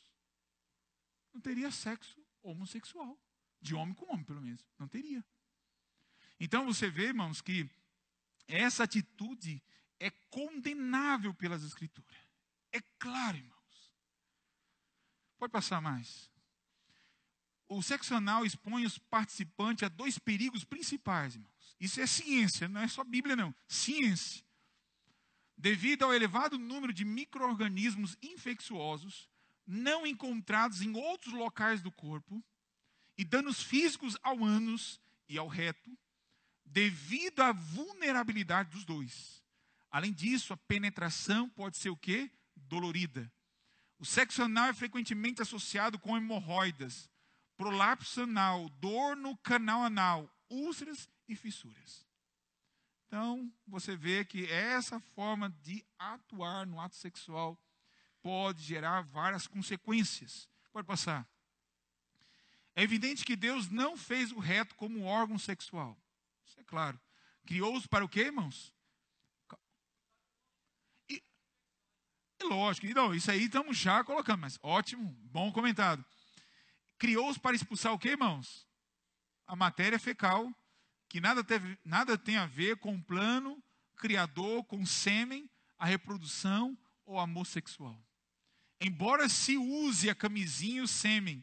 Não teria sexo homossexual. De homem com homem, pelo menos. Não teria. Então você vê, irmãos, que essa atitude é condenável pelas Escrituras. É claro, irmãos. Pode passar mais. O sexo anal expõe os participantes a dois perigos principais, irmãos. Isso é ciência, não é só Bíblia, não. Ciência. Devido ao elevado número de micro-organismos infecciosos não encontrados em outros locais do corpo e danos físicos ao ânus e ao reto, devido à vulnerabilidade dos dois. Além disso, a penetração pode ser o quê? Dolorida. O sexo anal é frequentemente associado com hemorroidas, prolapso anal, dor no canal anal, úlceras e fissuras. Então, você vê que essa forma de atuar no ato sexual pode gerar várias consequências. Pode passar. É evidente que Deus não fez o reto como órgão sexual. Isso é claro. Criou-os para o quê, irmãos? Lógico. Não, isso aí estamos já colocando, mas ótimo, bom comentado. Criou-os para expulsar o quê, irmãos? A matéria fecal, que nada tem a ver com o plano criador, com o sêmen, a reprodução ou amor sexual. Embora se use a camisinha e o sêmen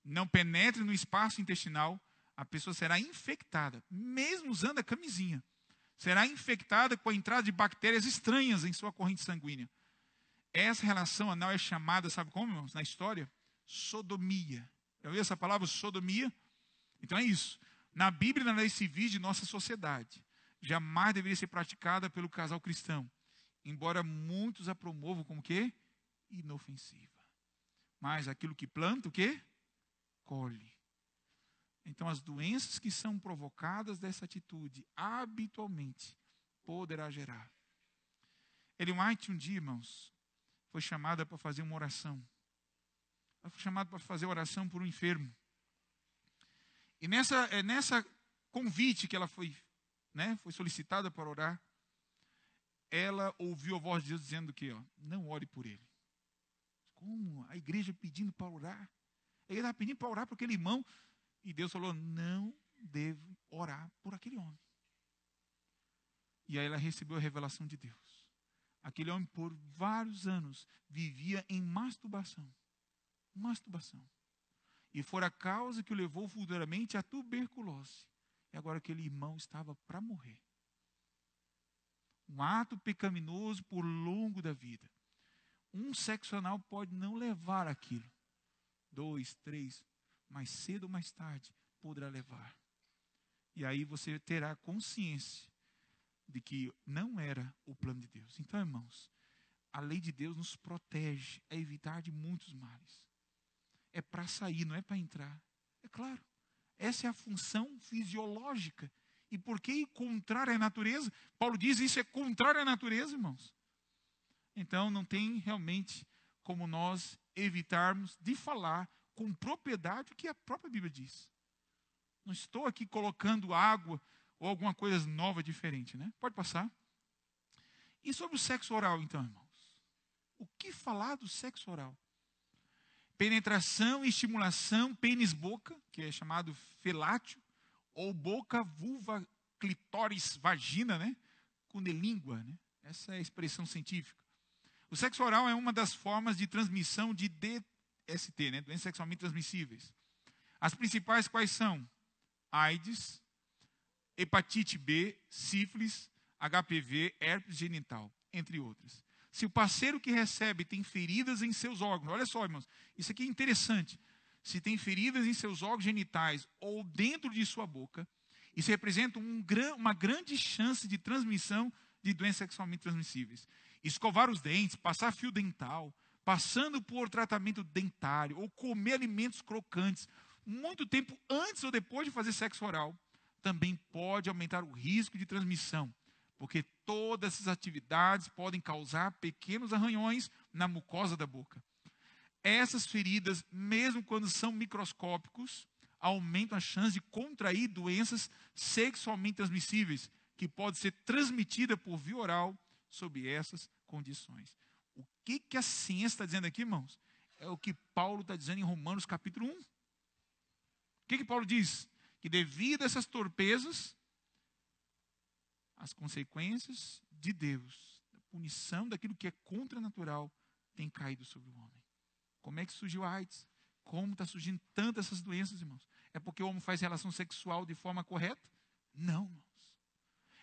não penetre no espaço intestinal, a pessoa será infectada, mesmo usando a camisinha. Será infectada com a entrada de bactérias estranhas em sua corrente sanguínea. Essa relação anal é chamada, sabe como, irmãos, na história? Sodomia. Já ouviu essa palavra, sodomia? Então é isso. Na Bíblia, na lei civil de nossa sociedade, jamais deveria ser praticada pelo casal cristão, embora muitos a promovam como quê? Inofensiva. Mas aquilo que planta, o quê? Colhe. Então, as doenças que são provocadas dessa atitude, habitualmente, poderá gerar. Ellen White, um dia, irmãos, foi chamada para fazer uma oração. Ela foi chamada para fazer oração por um enfermo. E nessa convite que ela foi solicitada para orar, ela ouviu a voz de Deus dizendo que, não ore por ele. Como? A igreja pedindo para orar? Ele estava pedindo para orar por aquele irmão. E Deus falou, não devo orar por aquele homem. E aí ela recebeu a revelação de Deus. Aquele homem, por vários anos, vivia em masturbação. Masturbação. E foi a causa que o levou futuramente à tuberculose. E agora aquele irmão estava para morrer. Um ato pecaminoso por longo da vida. Um sexo anal pode não levar aquilo. 2, 3, mais cedo ou mais tarde, poderá levar. E aí você terá consciência de que não era o plano de Deus. Então, irmãos, a lei de Deus nos protege a evitar de muitos males. É para sair, não é para entrar. É claro. Essa é a função fisiológica. E por que contrário à natureza? Paulo diz isso é contrário à natureza, irmãos. Então, não tem realmente como nós evitarmos de falar com propriedade o que a própria Bíblia diz. Não estou aqui colocando água ou alguma coisa nova, diferente, né? Pode passar. E sobre o sexo oral, então, irmãos? O que falar do sexo oral? Penetração e estimulação, pênis-boca, que é chamado felátio, ou boca, vulva, clitóris, vagina, né? Cunilíngua, né? Essa é a expressão científica. O sexo oral é uma das formas de transmissão de DST, né? Doenças sexualmente transmissíveis. As principais quais são? AIDS, hepatite B, sífilis, HPV, herpes genital, entre outras. Se o parceiro que recebe tem feridas em seus órgãos, olha só, irmãos, isso aqui é interessante. Se tem feridas em seus órgãos genitais ou dentro de sua boca, isso representa uma grande chance de transmissão de doenças sexualmente transmissíveis. Escovar os dentes, passar fio dental, passando por tratamento dentário ou comer alimentos crocantes, muito tempo antes ou depois de fazer sexo oral, também pode aumentar o risco de transmissão, porque todas essas atividades podem causar pequenos arranhões na mucosa da boca. Essas feridas, mesmo quando são microscópicos, aumentam a chance de contrair doenças sexualmente transmissíveis, que pode ser transmitida por via oral sob essas condições. O que a ciência está dizendo aqui, irmãos? É o que Paulo está dizendo em Romanos capítulo 1. O que Paulo diz? Que devido a essas torpezas, as consequências de Deus, a punição daquilo que é contranatural, tem caído sobre o homem. Como é que surgiu a AIDS? Como está surgindo tantas essas doenças, irmãos? É porque o homem faz relação sexual de forma correta? Não, irmãos.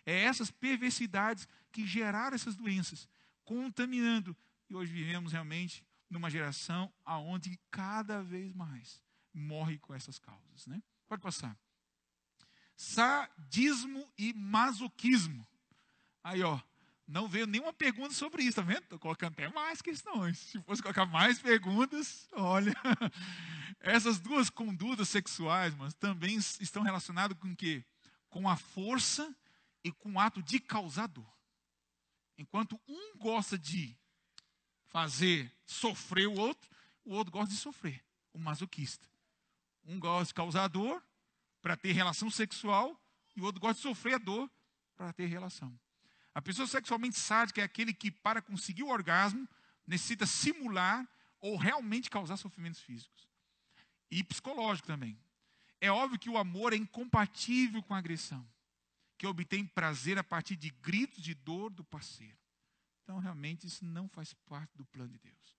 É essas perversidades que geraram essas doenças, contaminando. E hoje vivemos realmente numa geração onde cada vez mais morre com essas causas, né? Pode passar. sadismo e masoquismo. Aí, ó, não veio nenhuma pergunta sobre isso, tá vendo? Estou colocando até mais questões. Se fosse colocar mais perguntas, olha. Essas duas condutas sexuais, mas também estão relacionadas com o quê? Com a força e com o ato de causar dor. Enquanto um gosta de fazer sofrer o outro gosta de sofrer, o masoquista. Um gosta de causar dor para ter relação sexual e o outro gosta de sofrer a dor para ter relação. A pessoa sexualmente sádica é aquele que, para conseguir o orgasmo, necessita simular ou realmente causar sofrimentos físicos. E psicológico também. É óbvio que o amor é incompatível com a agressão, que obtém prazer a partir de gritos de dor do parceiro. Então, realmente, isso não faz parte do plano de Deus.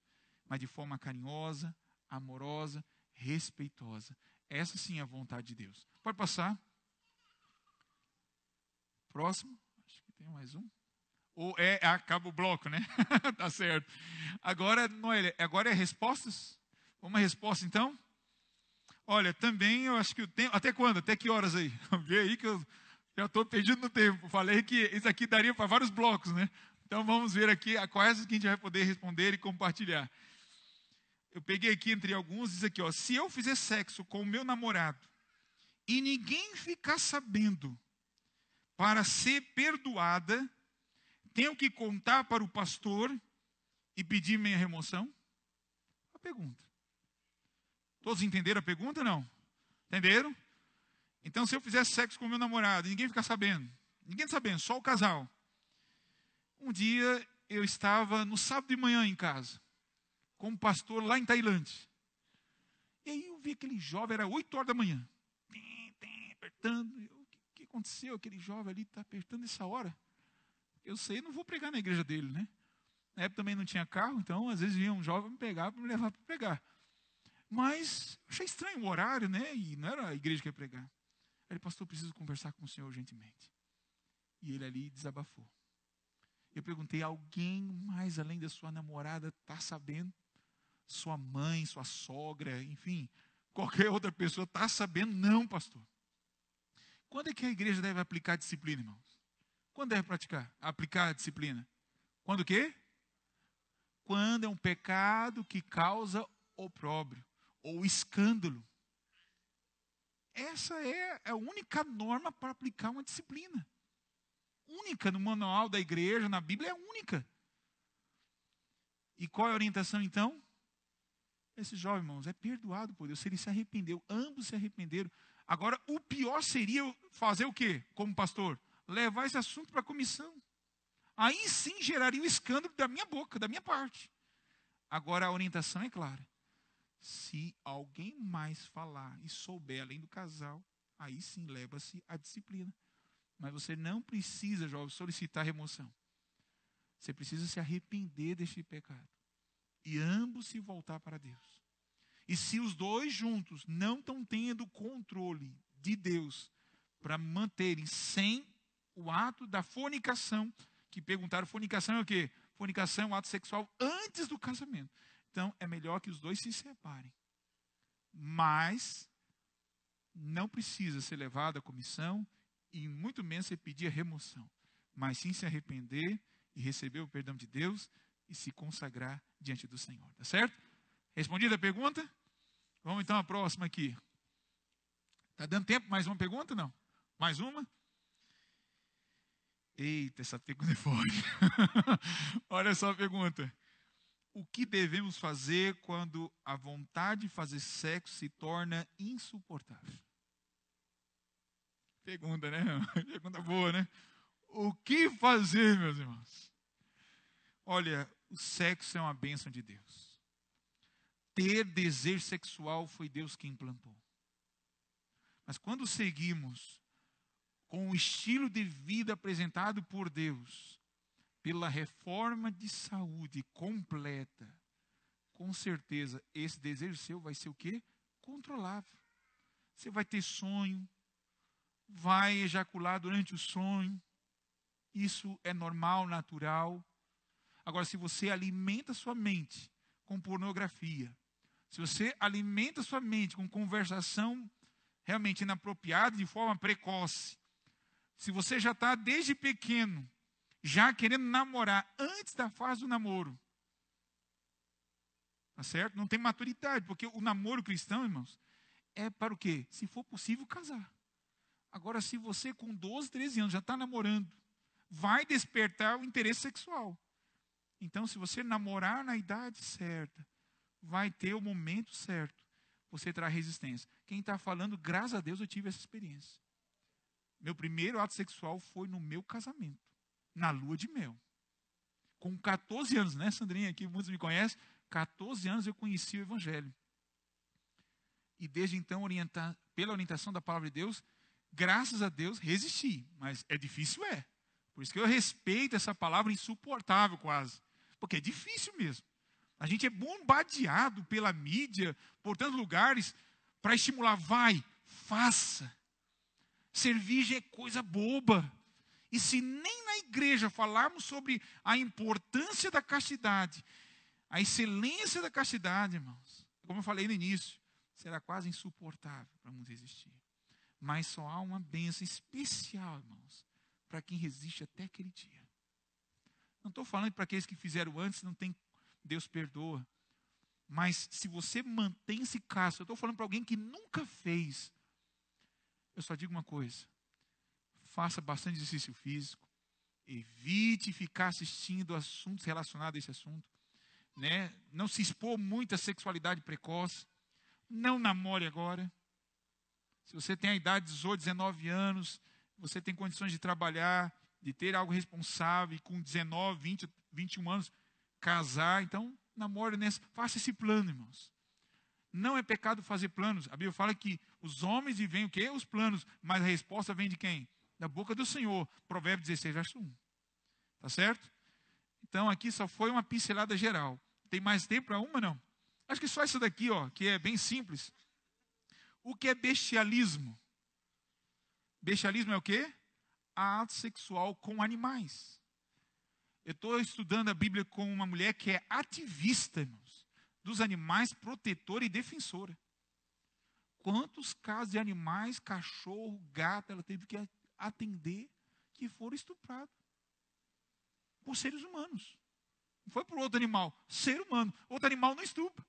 Mas de forma carinhosa, amorosa, respeitosa. Essa sim é a vontade de Deus. Pode passar. Próximo. Acho que tem mais um. Ou acaba o bloco, né? Tá certo. Agora, Noélia, agora é respostas? Uma resposta, então? Olha, também eu acho que o tempo... Até quando? Até que horas aí? Vê aí que eu já estou perdido no tempo. Falei que isso aqui daria para vários blocos, né? Então vamos ver aqui a quais que a gente vai poder responder e compartilhar. Eu peguei aqui entre alguns, diz aqui, ó. Se eu fizer sexo com o meu namorado e ninguém ficar sabendo, para ser perdoada, tenho que contar para o pastor e pedir minha remoção? A pergunta. Todos entenderam a pergunta ou não? Entenderam? Então, se eu fizer sexo com o meu namorado e ninguém ficar sabendo, só o casal. Um dia eu estava no sábado de manhã em casa, com um pastor lá em Tailândia. E aí eu vi aquele jovem, era 8 horas da manhã. Apertando. O que aconteceu? Aquele jovem ali está apertando essa hora. Eu sei, não vou pregar na igreja dele, né? Na época também não tinha carro, então às vezes vinha um jovem me pegar para me levar para pregar. Mas achei estranho o horário, né? E não era a igreja que ia pregar. Aí ele, pastor, preciso conversar com o senhor urgentemente. E ele ali desabafou. Eu perguntei, alguém mais além da sua namorada está sabendo? Sua mãe, sua sogra, enfim, qualquer outra pessoa está sabendo? Não, pastor. Quando é que a igreja deve aplicar a disciplina, irmãos? Quando deve aplicar a disciplina? Quando o quê? Quando é um pecado que causa opróbrio ou escândalo. Essa é a única norma para aplicar uma disciplina. Única no manual da igreja, na Bíblia, é única. E qual é a orientação então? Esse jovem, irmãos, é perdoado por Deus, se ele se arrependeu, ambos se arrependeram. Agora, o pior seria fazer o quê, como pastor? Levar esse assunto para a comissão. Aí sim geraria um escândalo da minha boca, da minha parte. Agora, a orientação é clara. Se alguém mais falar e souber, além do casal, aí sim leva-se a disciplina. Mas você não precisa, jovem, solicitar remoção. Você precisa se arrepender deste pecado. E ambos se voltar para Deus. E se os dois juntos não estão tendo controle de Deus para manterem sem o ato da fornicação, que perguntaram, fornicação é o quê? Fornicação é um ato sexual antes do casamento. Então, é melhor que os dois se separem. Mas não precisa ser levado à comissão e muito menos você pedir a remoção. Mas sim se arrepender e receber o perdão de Deus e se consagrar diante do Senhor. Tá certo? Respondida a pergunta? Vamos então à próxima aqui. Está dando tempo? Mais uma pergunta? Não? Mais uma? Eita, essa pergunta é forte. Olha só a pergunta. O que devemos fazer quando a vontade de fazer sexo se torna insuportável? Pergunta, né? Pergunta boa, né? O que fazer, meus irmãos? Olha, o sexo é uma bênção de Deus. Ter desejo sexual foi Deus que implantou. Mas quando seguimos com o estilo de vida apresentado por Deus, pela reforma de saúde completa, com certeza esse desejo seu vai ser o quê? Controlável. Você vai ter sonho, vai ejacular durante o sonho. Isso é normal, natural. Agora, se você alimenta sua mente com pornografia, se você alimenta sua mente com conversação realmente inapropriada de forma precoce, se você já está desde pequeno, já querendo namorar antes da fase do namoro, tá certo? Não tem maturidade, porque o namoro cristão, irmãos, é para o quê? Se for possível, casar. Agora, se você com 12, 13 anos já está namorando, vai despertar o interesse sexual. Então, se você namorar na idade certa, vai ter o momento certo, você terá resistência. Quem está falando, graças a Deus, eu tive essa experiência. Meu primeiro ato sexual foi no meu casamento, na lua de mel. Com 14 anos, né, Sandrinha, aqui muitos me conhecem, 14 anos eu conheci o Evangelho. E desde então, pela orientação da palavra de Deus, graças a Deus, resisti. Mas é difícil, é. Por isso que eu respeito essa palavra insuportável quase. Porque é difícil mesmo. A gente é bombardeado pela mídia, por tantos lugares, para estimular. Vai, faça. Ser virgem é coisa boba. E se nem na igreja falarmos sobre a importância da castidade, a excelência da castidade, irmãos, como eu falei no início, será quase insuportável para muitos resistir. Mas só há uma bênção especial, irmãos, para quem resiste até aquele dia. Não estou falando para aqueles que fizeram antes, não tem, Deus perdoa. Mas se você mantém-se casto, eu estou falando para alguém que nunca fez. Eu só digo uma coisa: faça bastante exercício físico, evite ficar assistindo assuntos relacionados a esse assunto, né? Não se expor muito à sexualidade precoce, não namore agora. Se você tem a idade de 18, 19 anos, você tem condições de trabalhar, de ter algo responsável, e com 19, 20, 21 anos, casar, então namore nessa, faça esse plano, irmãos. Não é pecado fazer planos. A Bíblia fala que os homens vivem o quê? Os planos, mas a resposta vem de quem? Da boca do Senhor. Provérbios 16, verso 1. Tá certo? Então aqui só foi uma pincelada geral. Tem mais tempo para uma, não? Acho que só isso daqui, ó, que é bem simples. O que é bestialismo? Bestialismo é o quê? Ato sexual com animais. Eu estou estudando a Bíblia com uma mulher que é ativista, irmãos, dos animais, protetora e defensora. Quantos casos de animais, cachorro, gato, ela teve que atender que foram estuprados por seres humanos. Não foi por outro animal, ser humano. Outro animal não estupra.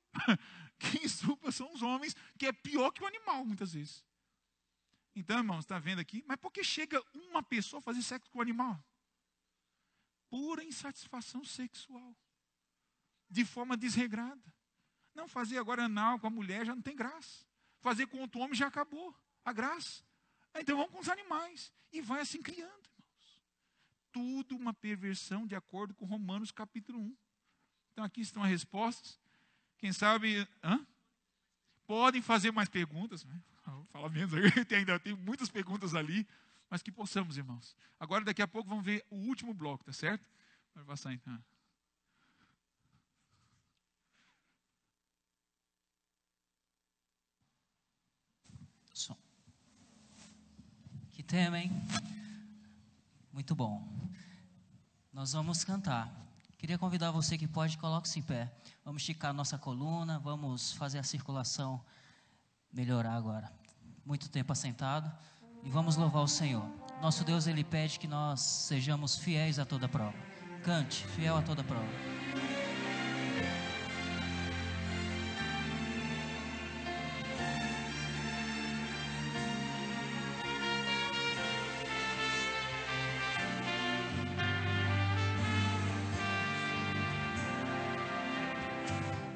Quem estupra são os homens, que é pior que o animal, muitas vezes. Então, irmãos, está vendo aqui? Mas por que chega uma pessoa a fazer sexo com o animal? Pura insatisfação sexual. De forma desregrada. Não, fazer agora anal com a mulher já não tem graça. Fazer com outro homem já acabou a graça. Então vamos com os animais. E vai assim criando, irmãos. Tudo uma perversão de acordo com Romanos capítulo 1. Então aqui estão as respostas. Quem sabe... Podem fazer mais perguntas, né? Vou falar menos, ainda tem muitas perguntas ali, mas que possamos, irmãos. Agora, daqui a pouco, vamos ver o último bloco, tá certo? Vai passar então. Som. Que tema, hein? Muito bom. Nós vamos cantar. Queria convidar você que pode, coloque-se em pé. Vamos esticar nossa coluna, vamos fazer a circulação melhorar agora. Muito tempo assentado e vamos louvar o Senhor. Nosso Deus, Ele pede que nós sejamos fiéis a toda prova. Cante, fiel a toda prova.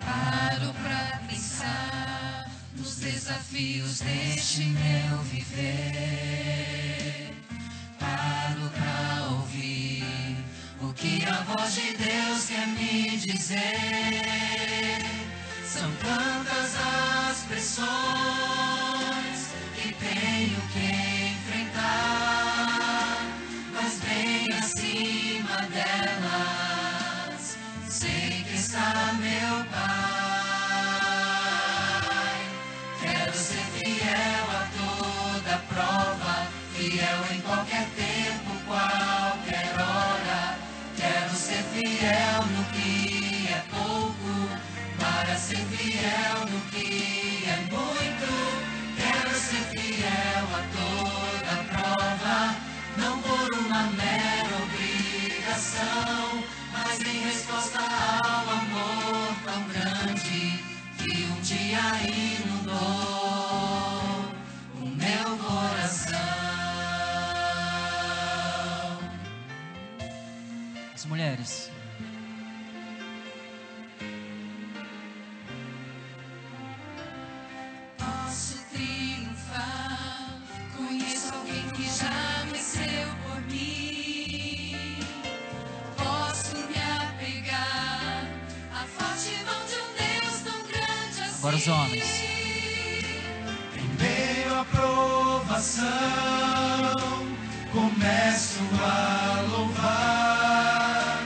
Paro pra pensar nos desafios deste meu viver. Paro pra ouvir o que a voz de Deus quer me dizer. São tantas as pressões que tenho que enfrentar, mas bem acima delas sei que está meu Pai. Quero ser fiel a toda prova, fiel em qualquer tempo, qualquer hora. Quero ser fiel no que é pouco, para ser fiel no que é muito. Quero ser fiel coração, mas em resposta ao amor tão grande que um dia inundou o meu coração. As mulheres. Posso triunfar, conheço alguém que já venceu por mim. Posso me apegar à forte mão de um Deus tão grande assim. Agora os homens. Em meio à provação, começo a louvar,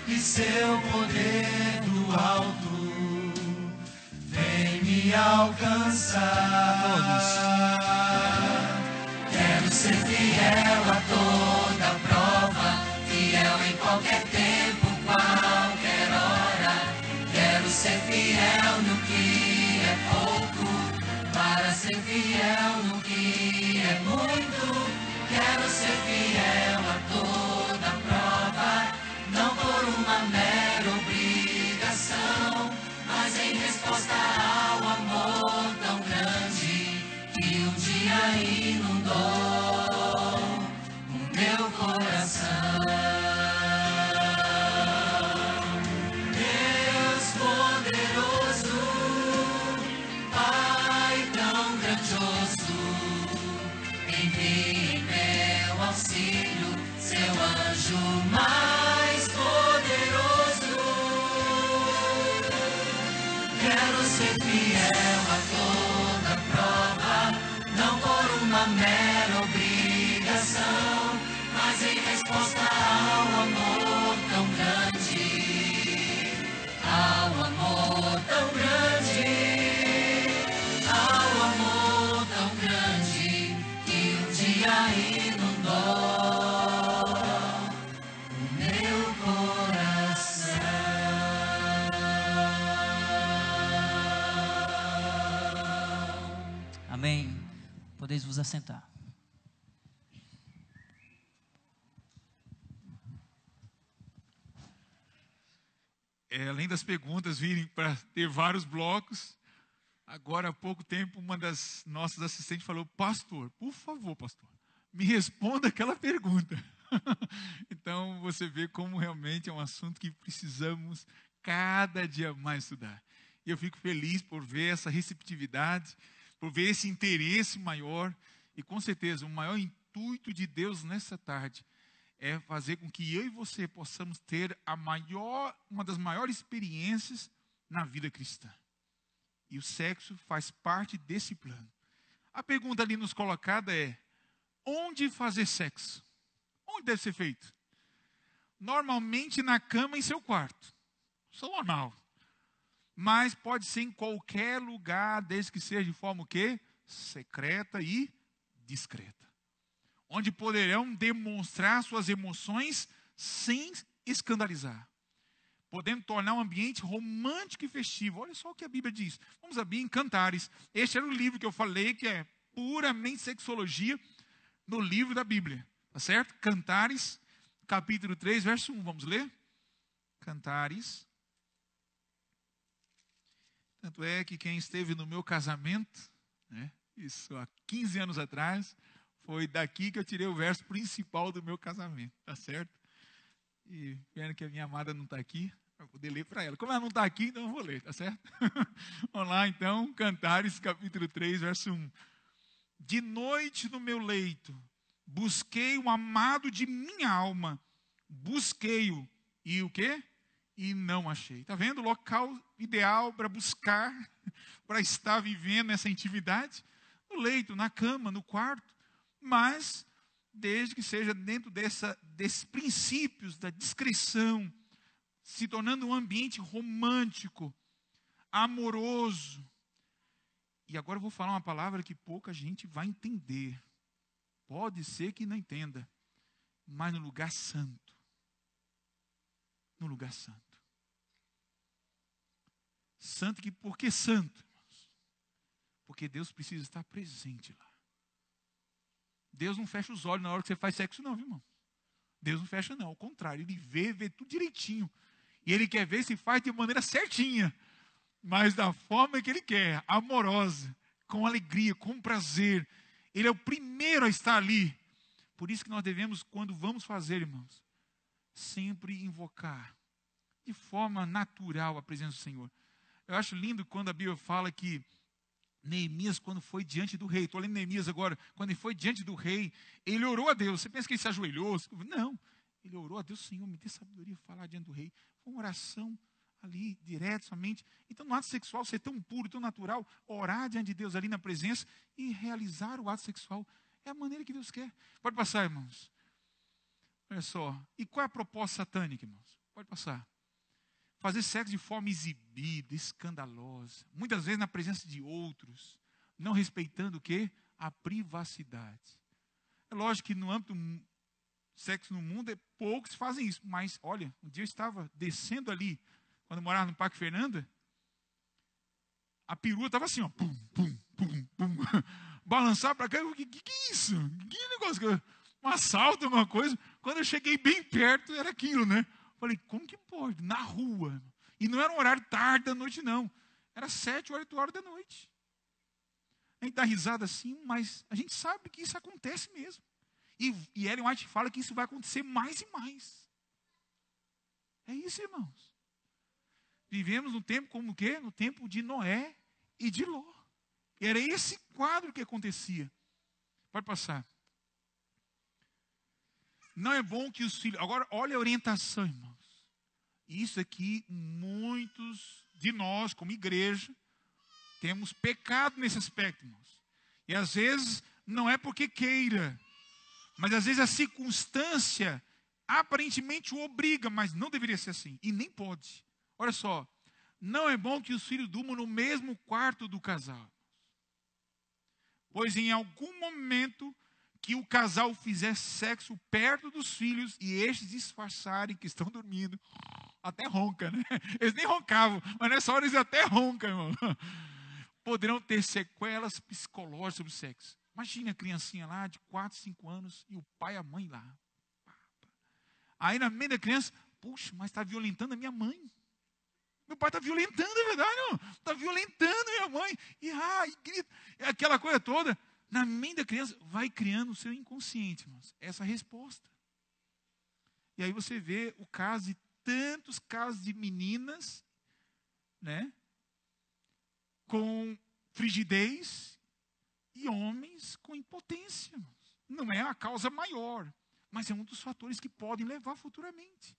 e seu poder do alto vem me alcançar. Quero ser fiel a toda prova, fiel em qualquer tempo, qualquer hora. Quero ser fiel no que é pouco, para ser fiel no que é muito. Quero ser fiel a toda prova, não por uma mera obrigação, mas em resposta ao amor tão grande que um dia inundou o meu coração. Deus poderoso, Pai tão grandioso, envie em meu auxílio seu anjo mais poderoso. Quero ser fiel a toda prova, não por uma mera obrigação, mas em resposta ao amor tão grande, ao amor tão grande, ao amor tão grande que um dia inundou o meu coração. Amém. Podeis vos assentar. Além das perguntas virem para ter vários blocos, agora há pouco tempo uma das nossas assistentes falou: pastor, por favor, pastor, me responda aquela pergunta. Então você vê como realmente é um assunto que precisamos cada dia mais estudar. E eu fico feliz por ver essa receptividade, por ver esse interesse maior, e com certeza o maior intuito de Deus nessa tarde é fazer com que eu e você possamos ter uma das maiores experiências na vida cristã. E o sexo faz parte desse plano. A pergunta ali nos colocada é: onde fazer sexo? Onde deve ser feito? Normalmente na cama em seu quarto. Isso é normal. Mas pode ser em qualquer lugar, desde que seja de forma o quê? Secreta e discreta. Onde poderão demonstrar suas emoções sem escandalizar. Podendo tornar um ambiente romântico e festivo. Olha só o que a Bíblia diz. Vamos abrir em Cantares. Este era o livro que eu falei, que é puramente sexologia, no livro da Bíblia. Tá certo? Cantares, capítulo 3, verso 1. Vamos ler? Cantares. Tanto é que quem esteve no meu casamento, né, isso há 15 anos atrás, foi daqui que eu tirei o verso principal do meu casamento, tá certo? E pena que a minha amada não está aqui, para poder ler para ela. Como ela não está aqui, então eu vou ler, tá certo? Vamos lá então, Cantares, capítulo 3, verso 1. De noite no meu leito, busquei o amado de minha alma, busquei-o, e o quê? E não achei. Está vendo o local ideal para buscar, para estar vivendo essa intimidade? No leito, na cama, no quarto. Mas, desde que seja dentro desses princípios da discrição, se tornando um ambiente romântico, amoroso. E agora eu vou falar uma palavra que pouca gente vai entender. Pode ser que não entenda. Mas no lugar santo. No lugar santo. Santo, por que santo, irmãos? Porque Deus precisa estar presente lá. Deus não fecha os olhos na hora que você faz sexo, não, viu, irmão? Deus não fecha não, ao contrário, ele vê tudo direitinho. E ele quer ver se faz de maneira certinha, mas da forma que ele quer, amorosa, com alegria, com prazer. Ele é o primeiro a estar ali. Por isso que nós devemos, quando vamos fazer, irmãos, sempre invocar de forma natural a presença do Senhor. Eu acho lindo quando a Bíblia fala que Neemias, quando foi diante do rei, estou lendo Neemias agora, quando ele foi diante do rei, ele orou a Deus. Você pensa que ele se ajoelhou? Não, ele orou a Deus: Senhor, me dê sabedoria para falar diante do rei. Foi uma oração ali, direto, somente. Então, no ato sexual, ser tão puro, tão natural, orar diante de Deus ali na presença e realizar o ato sexual, é a maneira que Deus quer. Pode passar, irmãos. Olha só. E qual é a proposta satânica, irmãos? Pode passar. Fazer sexo de forma exibida, escandalosa, muitas vezes na presença de outros, não respeitando o quê? A privacidade. É lógico que no âmbito do sexo no mundo, poucos fazem isso, mas olha, um dia eu estava descendo ali, quando eu morava no Parque Fernanda, a perua estava assim, ó, pum, pum, pum, pum, balançar para cá. Que é isso? Que negócio? Um assalto, alguma coisa? Quando eu cheguei bem perto, era aquilo, né? Falei, como que pode? Na rua. E não era um horário tarde da noite, não. Era 7, 8 horas da noite. A gente dá risada assim, mas a gente sabe que isso acontece mesmo. E Ellen White fala que isso vai acontecer mais e mais. É isso, irmãos. Vivemos no tempo como o quê? No tempo de Noé e de Ló. E era esse quadro que acontecia. Pode passar. Não é bom que os filhos... Agora, olha a orientação, irmãos. Isso aqui, muitos de nós, como igreja, temos pecado nesse aspecto, irmãos. E às vezes, não é porque queira, mas às vezes a circunstância aparentemente o obriga, mas não deveria ser assim. E nem pode. Olha só. Não é bom que os filhos durmam no mesmo quarto do casal. Pois em algum momento que o casal fizer sexo perto dos filhos e estes disfarçarem que estão dormindo, até ronca, né? Eles nem roncavam, mas nessa hora eles até roncam, irmão. Poderão ter sequelas psicológicas sobre o sexo. Imagina a criancinha lá de 4, 5 anos e o pai e a mãe lá. Aí na mente da criança, puxa, mas está violentando a minha mãe. Meu pai está violentando, é verdade, não? Está violentando minha mãe. E grita. Aquela coisa toda. Na mente da criança, vai criando o seu inconsciente, irmãos. Essa resposta. E aí você vê o caso de tantos casos de meninas, né? Com frigidez e homens com impotência, irmãos. Não é a causa maior, mas é um dos fatores que podem levar futuramente.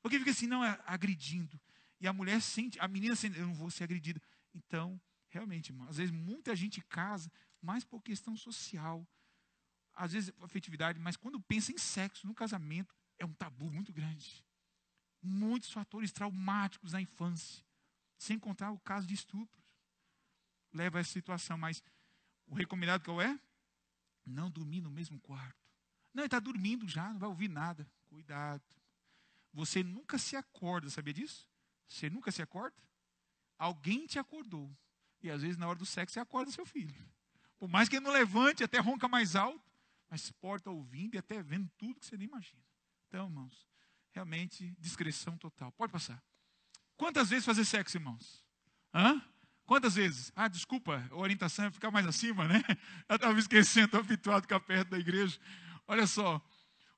Porque fica assim, não, é agredindo. E a mulher sente, a menina sente, eu não vou ser agredida. Então, realmente, irmão, às vezes muita gente casa mais por questão social, às vezes afetividade, mas quando pensa em sexo, no casamento, é um tabu muito grande. Muitos fatores traumáticos na infância, sem contar o caso de estupro, leva a essa situação. Mas o recomendado qual é? Não dormir no mesmo quarto. Não, ele está dormindo já, não vai ouvir nada. Cuidado. Você nunca se acorda, sabia disso? Você nunca se acorda? Alguém te acordou. E às vezes na hora do sexo você acorda seu filho. Por mais que ele não levante, até ronca mais alto, mas pode estar ouvindo e até vendo tudo que você nem imagina. Então, irmãos, realmente discrição total. Pode passar. Quantas vezes fazer sexo, irmãos? Quantas vezes? Desculpa, a orientação é ficar mais acima, né? Eu estava esquecendo, estou habituado a ficar perto da igreja. Olha só,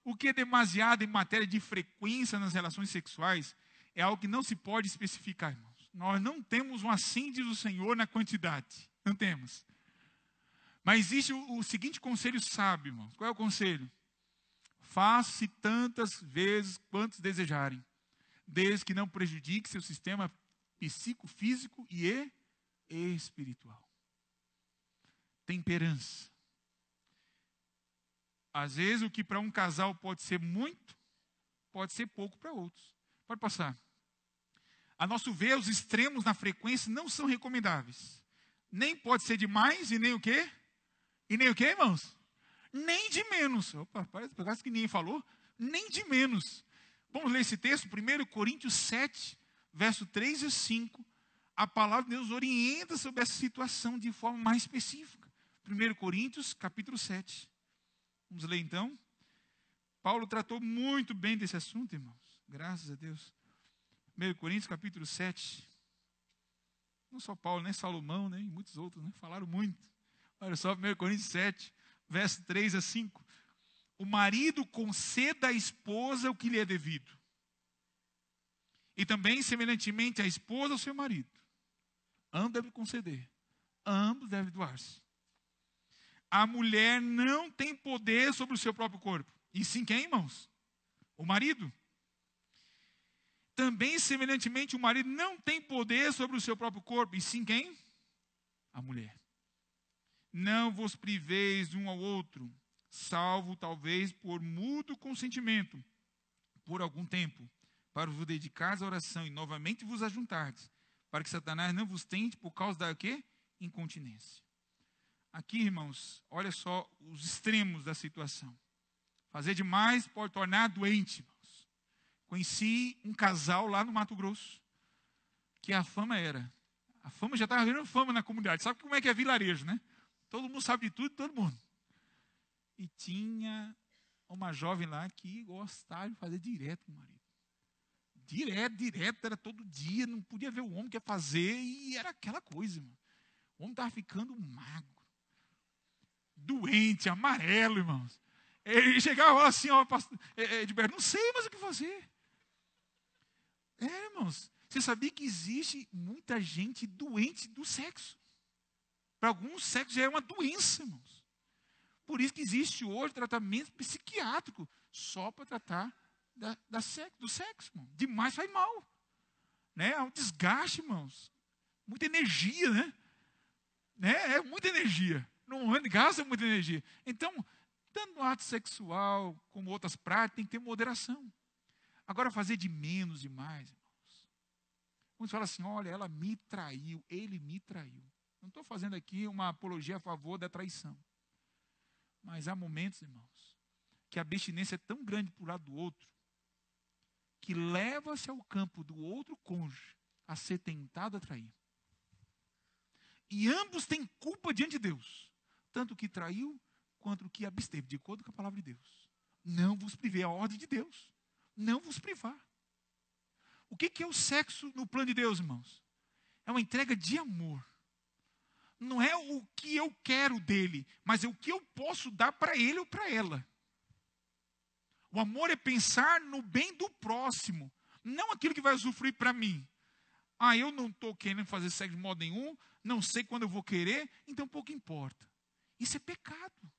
o que é demasiado em matéria de frequência nas relações sexuais é algo que não se pode especificar, irmãos. Nós não temos uma síntese do Senhor na quantidade. Não temos. Mas existe o seguinte conselho sábio, irmãos. Qual é o conselho? Faça-se tantas vezes quantos desejarem, desde que não prejudique seu sistema psicofísico e espiritual. Temperança. Às vezes o que para um casal pode ser muito, pode ser pouco para outros. Pode passar. A nosso ver, os extremos na frequência não são recomendáveis. Nem pode ser de mais e nem o quê? E nem o quê, irmãos? Nem de menos. Opa, parece que ninguém falou. Nem de menos. Vamos ler esse texto? 1 Coríntios 7, verso 3 e 5. A palavra de Deus orienta sobre essa situação de forma mais específica. 1 Coríntios, capítulo 7. Vamos ler então. Paulo tratou muito bem desse assunto, irmãos. Graças a Deus. 1 Coríntios capítulo 7. Não só Paulo, nem Salomão, nem muitos outros, né? Falaram muito. Olha só, 1 Coríntios 7, verso 3 a 5. O marido conceda à esposa o que lhe é devido. E também, semelhantemente, a esposa ao seu marido. Ambos devem conceder. Ambos devem doar-se. A mulher não tem poder sobre o seu próprio corpo. E sim quem, irmãos? O marido. Também, semelhantemente, o marido não tem poder sobre o seu próprio corpo. E sim quem? A mulher. Não vos priveis um ao outro, salvo talvez por mútuo consentimento, por algum tempo, para vos dedicar à oração e novamente vos ajuntardes, para que Satanás não vos tente por causa da quê? Incontinência. Aqui, irmãos, olha só os extremos da situação. Fazer demais pode tornar doente, irmãos. Conheci um casal lá no Mato Grosso, que a fama já estava virando fama na comunidade. Sabe como é que é vilarejo, né? Todo mundo sabe de tudo, todo mundo. E tinha uma jovem lá que gostava de fazer direto com o marido. Direto, era todo dia, não podia ver o homem que ia fazer, e era aquela coisa, irmão. O homem estava ficando magro, doente, amarelo, irmãos. Ele chegava assim, ó, Edberto, não sei mais o que fazer. Irmãos, você sabia que existe muita gente doente do sexo? Para alguns, sexo já é uma doença, irmãos. Por isso que existe hoje tratamento psiquiátrico só para tratar do sexo, irmão. Demais faz mal. Né? É um desgaste, irmãos. Muita energia, né? É muita energia. Não gasta muita energia. Então, tanto no ato sexual como outras práticas, tem que ter moderação. Agora, fazer de menos demais, irmãos. Muitos falam assim, olha, ela me traiu, ele me traiu. Não estou fazendo aqui uma apologia a favor da traição. Mas há momentos, irmãos, que a abstinência é tão grande para o lado do outro, que leva-se ao campo do outro cônjuge a ser tentado a trair. E ambos têm culpa diante de Deus. Tanto o que traiu, quanto o que absteve, de acordo com a palavra de Deus. Não vos privei, a ordem de Deus. Não vos privar. O que é o sexo no plano de Deus, irmãos? É uma entrega de amor. Não é o que eu quero dele, mas é o que eu posso dar para ele ou para ela. O amor é pensar no bem do próximo, não aquilo que vai usufruir para mim. Eu não estou querendo fazer sexo de modo nenhum, não sei quando eu vou querer, então pouco importa. Isso é pecado.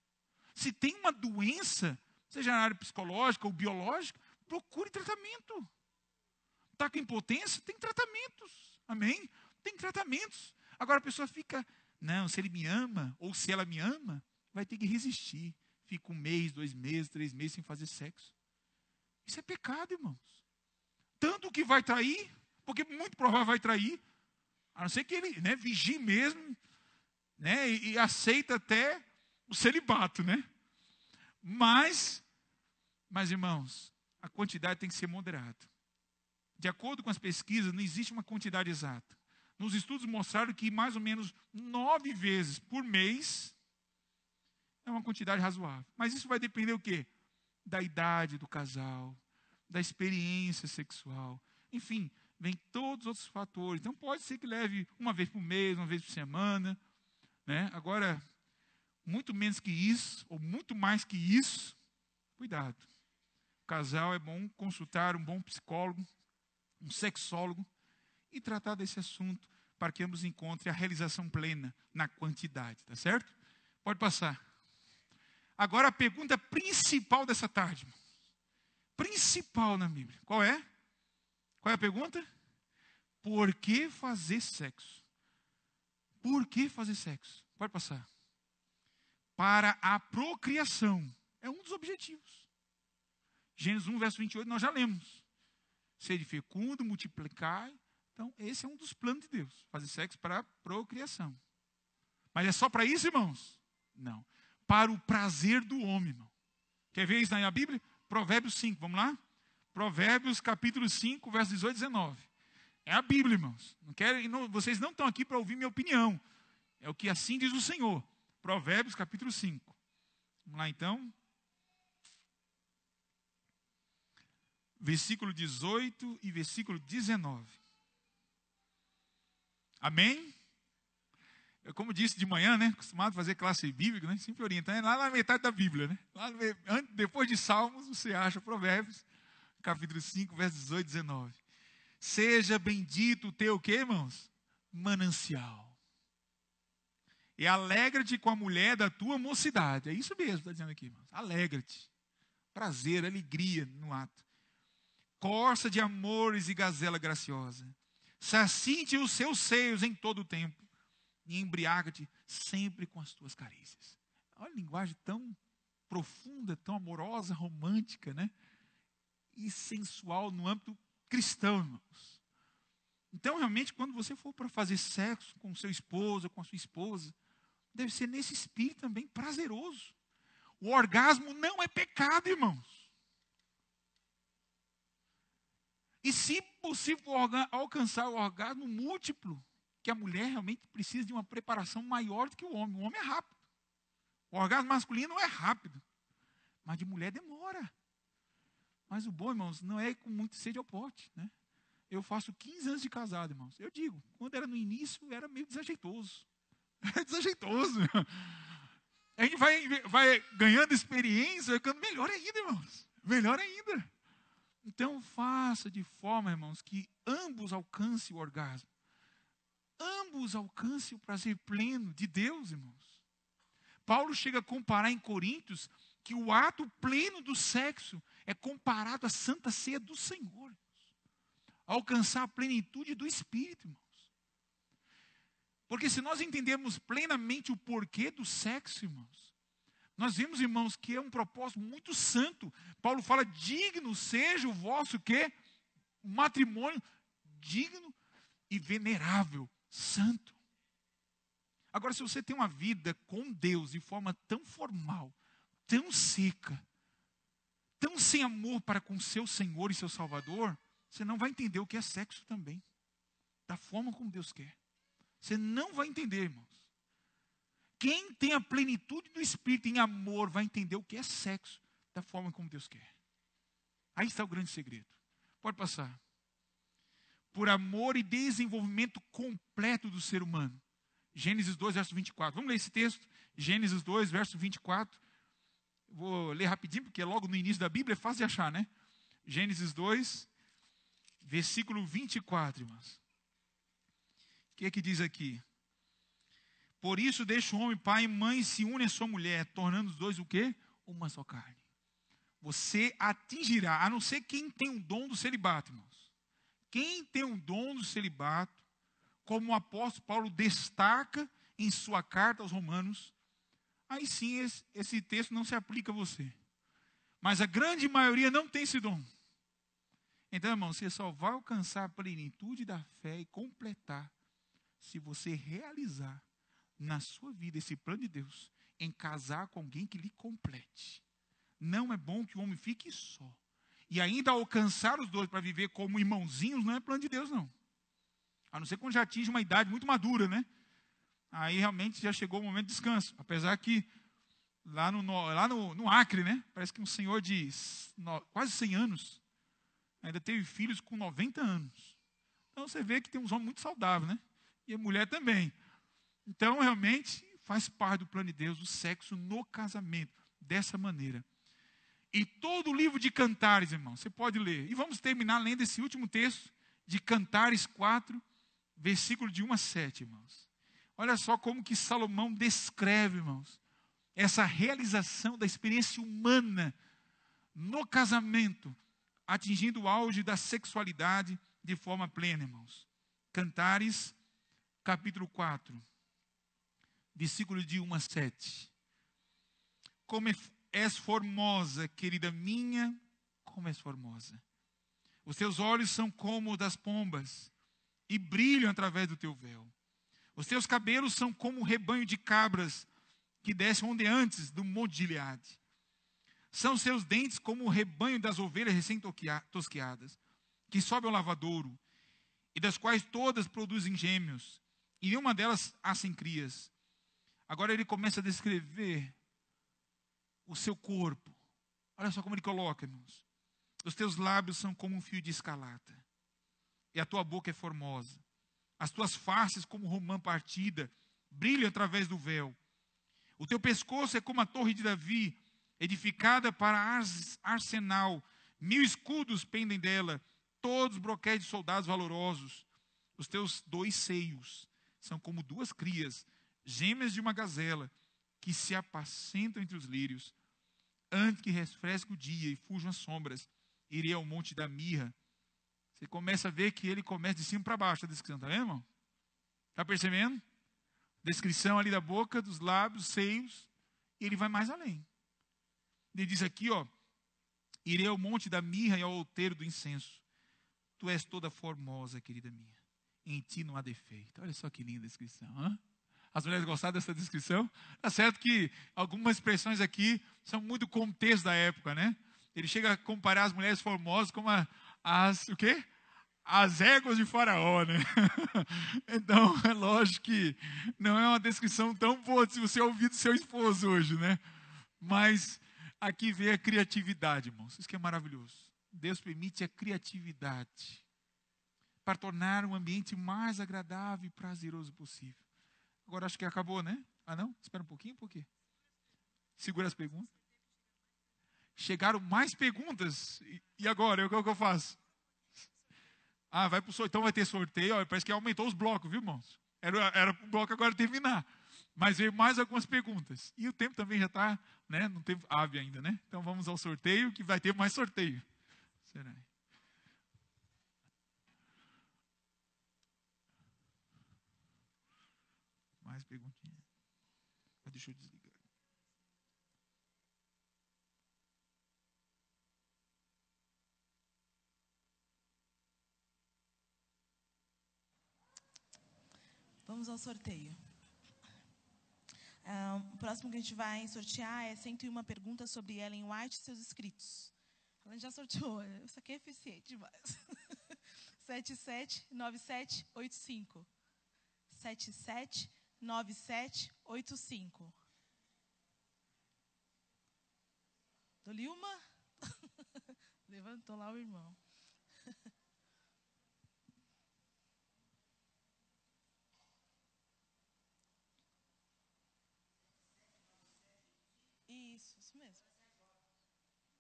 Se tem uma doença, seja na área psicológica ou biológica, procure tratamento. Está com impotência? Tem tratamentos. Amém? Tem tratamentos. Agora a pessoa fica, não, se ele me ama, ou se ela me ama, vai ter que resistir. Fica 1 mês, 2 meses, 3 meses sem fazer sexo. Isso é pecado, irmãos. Tanto que vai trair, porque muito provável vai trair, a não ser que ele vigie mesmo, e aceita até o celibato, Mas, irmãos, a quantidade tem que ser moderada. De acordo com as pesquisas, não existe uma quantidade exata. Nos estudos mostraram que mais ou menos 9 vezes por mês é uma quantidade razoável. Mas isso vai depender do quê? Da idade do casal, da experiência sexual. Enfim, vem todos os outros fatores. Então pode ser que leve 1 vez por mês, 1 vez por semana. Agora, muito menos que isso, ou muito mais que isso, cuidado. O casal é bom consultar um bom psicólogo, um sexólogo, e tratar desse assunto para que ambos encontrem a realização plena na quantidade, tá certo? Pode passar. Agora a pergunta principal dessa tarde. Principal na Bíblia. Qual é? Qual é a pergunta? Por que fazer sexo? Por que fazer sexo? Pode passar. Para a procriação. É um dos objetivos. Gênesis 1, verso 28, nós já lemos. Sede fecundo, multiplicai. Então, esse é um dos planos de Deus. Fazer sexo para a procriação. Mas é só para isso, irmãos? Não. Para o prazer do homem, irmão. Quer ver isso na Bíblia? Provérbios 5, vamos lá? Provérbios capítulo 5, verso 18 e 19. É a Bíblia, irmãos. Vocês não estão aqui para ouvir minha opinião. É o que assim diz o Senhor. Provérbios capítulo 5. Vamos lá então. versículo 18 e versículo 19. Amém? Eu, como disse de manhã, né? Acostumado a fazer classe bíblica, né? Sempre orienta, né? Lá na metade da Bíblia, né? Depois de Salmos, você acha Provérbios, capítulo 5, versos 18 e 19. Seja bendito o teu, o quê, irmãos? Manancial. E alegra-te com a mulher da tua mocidade. É isso mesmo, está dizendo aqui, irmãos. Alegra-te. Prazer, alegria no ato. Corça de amores e gazela graciosa. Sacinte os seus seios em todo o tempo. E embriaga-te sempre com as tuas carícias. Olha a linguagem tão profunda, tão amorosa, romântica, né? E sensual no âmbito cristão, irmãos. Então, realmente, quando você for para fazer sexo com o seu esposo, com a sua esposa, deve ser nesse espírito também prazeroso. O orgasmo não é pecado, irmãos. E se possível alcançar o orgasmo múltiplo, que a mulher realmente precisa de uma preparação maior do que o homem. O homem é rápido. O orgasmo masculino é rápido. Mas de mulher demora. Mas o bom, irmãos, não é com muito sede ao pote, né? Eu faço 15 anos de casado, irmãos. Eu digo, quando era no início, era meio desajeitoso. É desajeitoso. A gente vai ganhando experiência, vai ficando melhor ainda, irmãos. Melhor ainda. Então, faça de forma, irmãos, que ambos alcancem o orgasmo. Ambos alcancem o prazer pleno de Deus, irmãos. Paulo chega a comparar em Coríntios que o ato pleno do sexo é comparado à santa ceia do Senhor. Irmãos. Alcançar a plenitude do Espírito, irmãos. Porque se nós entendermos plenamente o porquê do sexo, irmãos, nós vemos, irmãos, que é um propósito muito santo. Paulo fala, digno seja o vosso quê? Matrimônio digno e venerável, santo. Agora, se você tem uma vida com Deus de forma tão formal, tão seca, tão sem amor para com seu Senhor e seu Salvador, você não vai entender o que é sexo também, da forma como Deus quer. Você não vai entender, irmãos. Quem tem a plenitude do Espírito em amor vai entender o que é sexo da forma como Deus quer. Aí está o grande segredo. Pode passar. Por amor e desenvolvimento completo do ser humano. Gênesis 2, verso 24. Vamos ler esse texto? Gênesis 2, verso 24. Vou ler rapidinho, porque é logo no início da Bíblia, é fácil de achar, né? Gênesis 2, versículo 24, irmãos. O que é que diz aqui? Por isso deixa o homem, pai e mãe, e se une à sua mulher, tornando os dois o quê? Uma só carne. Você atingirá, a não ser quem tem o dom do celibato, irmãos. Quem tem o dom do celibato, como o apóstolo Paulo destaca em sua carta aos Romanos, aí sim esse texto não se aplica a você. Mas a grande maioria não tem esse dom. Então, irmão, você só vai alcançar a plenitude da fé e completar se você realizar na sua vida esse plano de Deus em casar com alguém que lhe complete. Não é bom que o homem fique só. E ainda alcançar os dois para viver como irmãozinhos não é plano de Deus, não. A não ser quando já atinge uma idade muito madura, né? Aí realmente já chegou o momento de descanso. Apesar que lá no Acre, né? Parece que um senhor de quase 100 anos ainda teve filhos com 90 anos. Então você vê que tem uns homens muito saudáveis, né? E a mulher também. Então realmente faz parte do plano de Deus o sexo no casamento, dessa maneira. E todo o livro de Cantares, irmão, você pode ler. E vamos terminar lendo esse último texto de Cantares 4, versículo de 1 a 7, irmãos. Olha só como que Salomão descreve, irmãos, essa realização da experiência humana no casamento, atingindo o auge da sexualidade de forma plena, irmãos. Cantares, capítulo 4, versículo de 1 a 7. Como és formosa, querida minha, como és formosa. Os teus olhos são como os das pombas e brilham através do teu véu. Os teus cabelos são como um rebanho de cabras que descem ondeantes do monte de Gileade. São seus dentes como o rebanho das ovelhas recém-tosquiadas, que sobem ao lavadouro, e das quais todas produzem gêmeos, e nenhuma delas nascem crias. Agora ele começa a descrever o seu corpo. Olha só como ele coloca, irmãos. Os teus lábios são como um fio de escarlata, e a tua boca é formosa. As tuas faces como romã partida, brilham através do véu. O teu pescoço é como a torre de Davi, edificada para arsenal. 1000 escudos pendem dela, todos broquéis de soldados valorosos. Os teus 2 seios são como 2 crias, gêmeas de uma gazela, que se apacentam entre os lírios. Antes que refresque o dia e fujam as sombras, irei ao monte da mirra. Você começa a ver que ele começa de cima para baixo a descrição, está vendo, irmão? Está percebendo? Descrição ali da boca, dos lábios, seios, e ele vai mais além. Ele diz aqui, ó, irei ao monte da mirra e ao outeiro do incenso. Tu és toda formosa, querida minha. Em ti não há defeito. Olha só que linda descrição. Hein? As mulheres gostaram dessa descrição? Tá certo que algumas expressões aqui são muito contexto da época, né? Ele chega a comparar as mulheres formosas como o quê? As éguas de Faraó, né? Então, é lógico que não é uma descrição tão boa se você ouvir do seu esposo hoje, né? Mas aqui vê a criatividade, irmãos. Isso que é maravilhoso. Deus permite a criatividade para tornar um ambiente mais agradável e prazeroso possível. Agora acho que acabou, né? Ah, não? Espera um pouquinho, por quê? Segura as perguntas. Chegaram mais perguntas. E agora? O que eu faço? Ah, vai pro sorteio. Então vai ter sorteio. Ó, parece que aumentou os blocos, viu, irmãos? Era o bloco agora terminar. Mas veio mais algumas perguntas. E o tempo também já está, né? No tempo hábil ainda, né? Então vamos ao sorteio, que vai ter mais sorteio. Será? Mais perguntinha. Deixa eu desligar. Vamos ao sorteio. O próximo que a gente vai sortear é 101 perguntas sobre Ellen White e seus escritos. Ela já sorteou, isso aqui é eficiente demais. 779785. 779785. Dou-lhe uma? Levantou lá o irmão. Isso mesmo.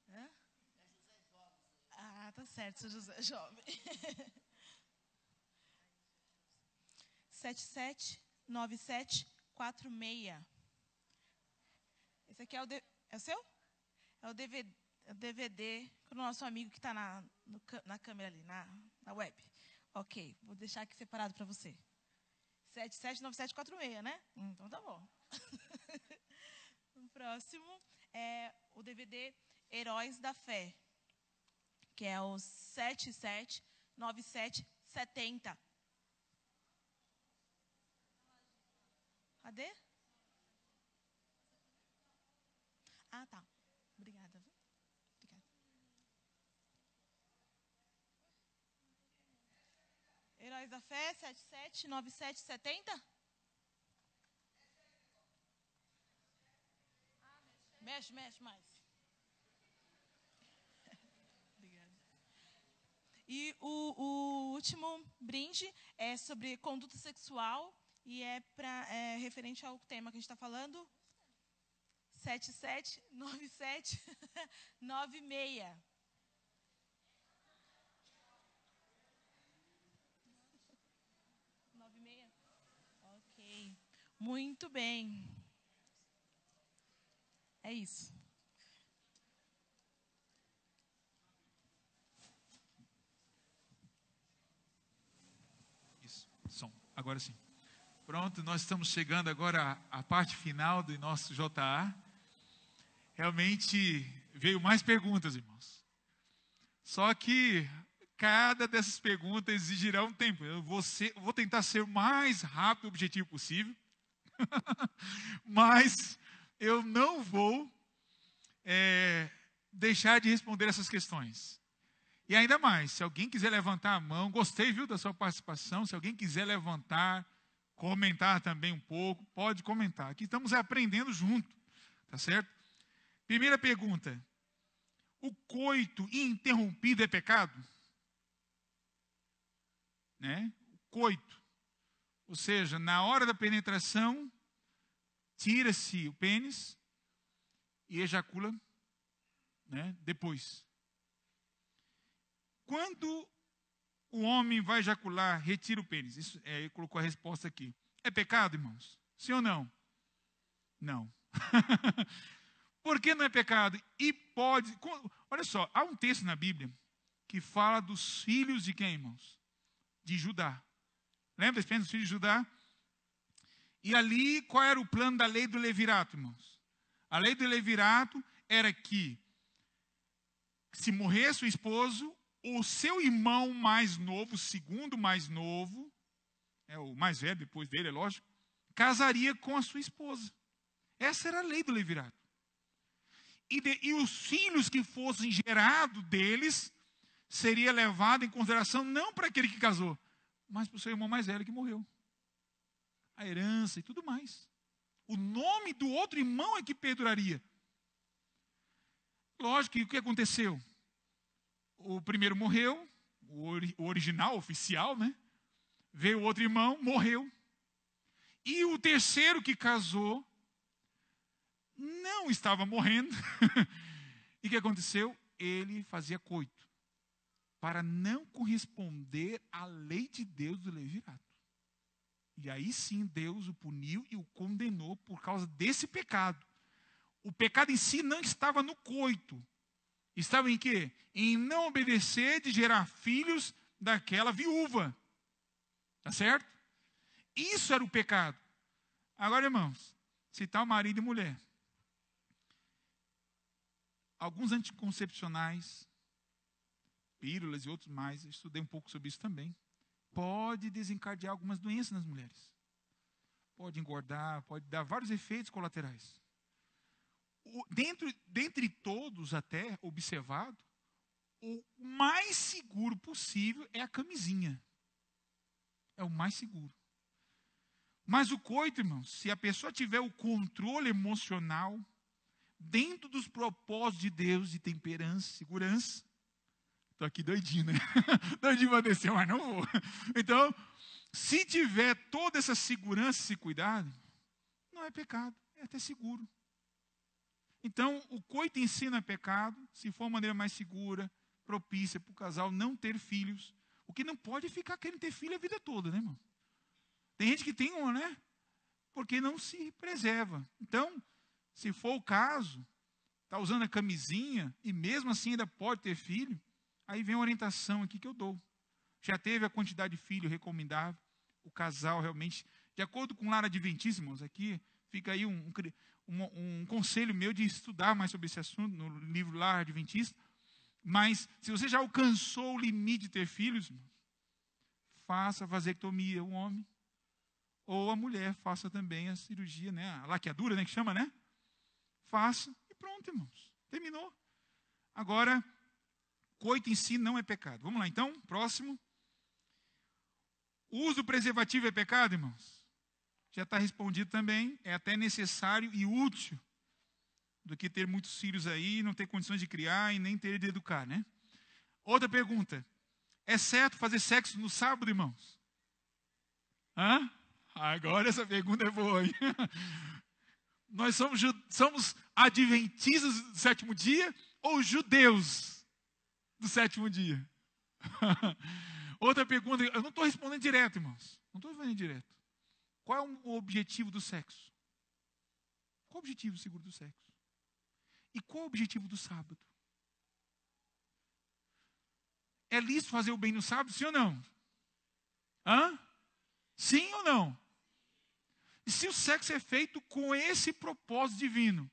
Hã? Ah, tá certo, seu José Jovem. 779746. Esse aqui é o seu? É o DVD para o nosso amigo que está na câmera ali, na web. Ok, vou deixar aqui separado para você. 779746, né? Então tá bom. O próximo é o DVD Heróis da Fé, que é o 779770. Cadê? Ah, tá. Obrigada. Obrigada. Heróis da Fé, 779770? Mexe mais. Obrigada. E o último brinde é sobre conduta sexual e é referente ao tema que a gente está falando. 779796. Ok. Muito bem. É isso. Isso, som. Agora sim. Pronto, nós estamos chegando agora à parte final do nosso JA. Realmente veio mais perguntas, irmãos. Só que cada dessas perguntas exigirá um tempo. Eu vou tentar ser o mais rápido e objetivo possível. Mas eu não vou deixar de responder essas questões. E ainda mais, se alguém quiser levantar a mão, gostei, viu, da sua participação. Se alguém quiser levantar, comentar também um pouco, pode comentar. Aqui estamos aprendendo junto, tá certo? Primeira pergunta: o coito interrompido é pecado? Né? O coito. Ou seja, na hora da penetração, tira-se o pênis e ejacula, né, depois. Quando o homem vai ejacular, retira o pênis. Isso, ele colocou a resposta aqui. É pecado, irmãos? Sim ou não? Não. Por que não é pecado? E pode... Olha só, há um texto na Bíblia que fala dos filhos de quem, irmãos? De Judá. Lembra dos filhos de Judá? E ali, qual era o plano da lei do levirato, irmãos? A lei do levirato era que, se morresse o esposo, o seu irmão mais novo, o segundo mais novo, o mais velho depois dele, é lógico, casaria com a sua esposa. Essa era a lei do levirato. E os filhos que fossem gerados deles, seria levado em consideração não para aquele que casou, mas para o seu irmão mais velho que morreu. A herança e tudo mais. O nome do outro irmão é que perduraria. Lógico que o que aconteceu? O primeiro morreu, o original, oficial, né? Veio o outro irmão, morreu. E o terceiro que casou não estava morrendo. E o que aconteceu? Ele fazia coito para não corresponder à lei de Deus do levirato. E aí sim Deus o puniu e o condenou por causa desse pecado. O pecado em si não estava no coito. Estava em quê? Em não obedecer de gerar filhos daquela viúva. Tá certo? Isso era o pecado. Agora, irmãos, citar o marido e mulher. Alguns anticoncepcionais, pílulas e outros mais, eu estudei um pouco sobre isso também, pode desencadear algumas doenças nas mulheres. Pode engordar, pode dar vários efeitos colaterais. Dentre todos até observado, o mais seguro possível é a camisinha. É o mais seguro. Mas o coito, irmãos, se a pessoa tiver o controle emocional, dentro dos propósitos de Deus, de temperança, segurança, estou aqui doidinho, né? Doidinho para descer, mas não vou. Então, se tiver toda essa segurança, esse cuidado, não é pecado, é até seguro. Então, o coito em si não é pecado, se for uma maneira mais segura, propícia para o casal não ter filhos. O que não pode é ficar querendo ter filho a vida toda, né, irmão? Tem gente que tem uma, né? Porque não se preserva. Então, se for o caso, está usando a camisinha e mesmo assim ainda pode ter filho, aí vem a orientação aqui que eu dou. Já teve a quantidade de filho recomendável, o casal realmente, de acordo com o lar adventista, irmãos, aqui fica aí um conselho meu de estudar mais sobre esse assunto no livro Lar Adventista. Mas se você já alcançou o limite de ter filhos, faça a vasectomia, o homem. Ou a mulher faça também a cirurgia, né? A laqueadura, né? Que chama, né? Faça e pronto, irmãos. Terminou. Agora, coito em si não é pecado. Vamos lá, então. Próximo. O uso do preservativo é pecado, irmãos? Já está respondido também. É até necessário e útil do que ter muitos filhos aí, não ter condições de criar e nem ter de educar, né? Outra pergunta. É certo fazer sexo no sábado, irmãos? Hã? Agora essa pergunta é boa, hein? Nós somos adventistas do sétimo dia ou judeus do sétimo dia? Outra pergunta, eu não estou respondendo direto, irmãos. Não estou respondendo direto. Qual é o objetivo do sexo? Qual é o objetivo seguro do sexo? E qual é o objetivo do sábado? É lícito fazer o bem no sábado, sim ou não? Hã? Sim ou não? E se o sexo é feito com esse propósito divino,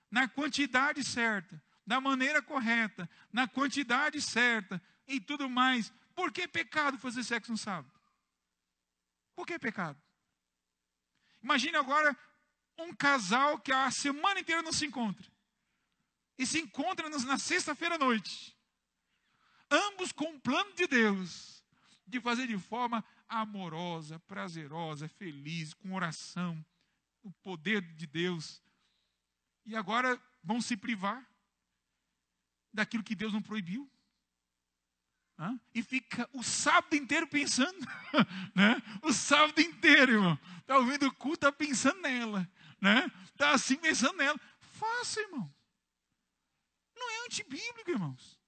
na quantidade certa, da maneira correta, na quantidade certa e tudo mais, por que é pecado fazer sexo no sábado? Por que é pecado? Imagine agora um casal que a semana inteira não se encontra. E se encontra na sexta-feira à noite. Ambos com o plano de Deus, de fazer de forma amorosa, prazerosa, feliz, com oração, o poder de Deus. E agora vão se privar. daquilo que Deus não proibiu. E fica o sábado inteiro pensando, né? O sábado inteiro, irmão. Está ouvindo o culto, está pensando nela, né? Está assim pensando nela. Faça, irmão. Não é antibíblico, irmãos.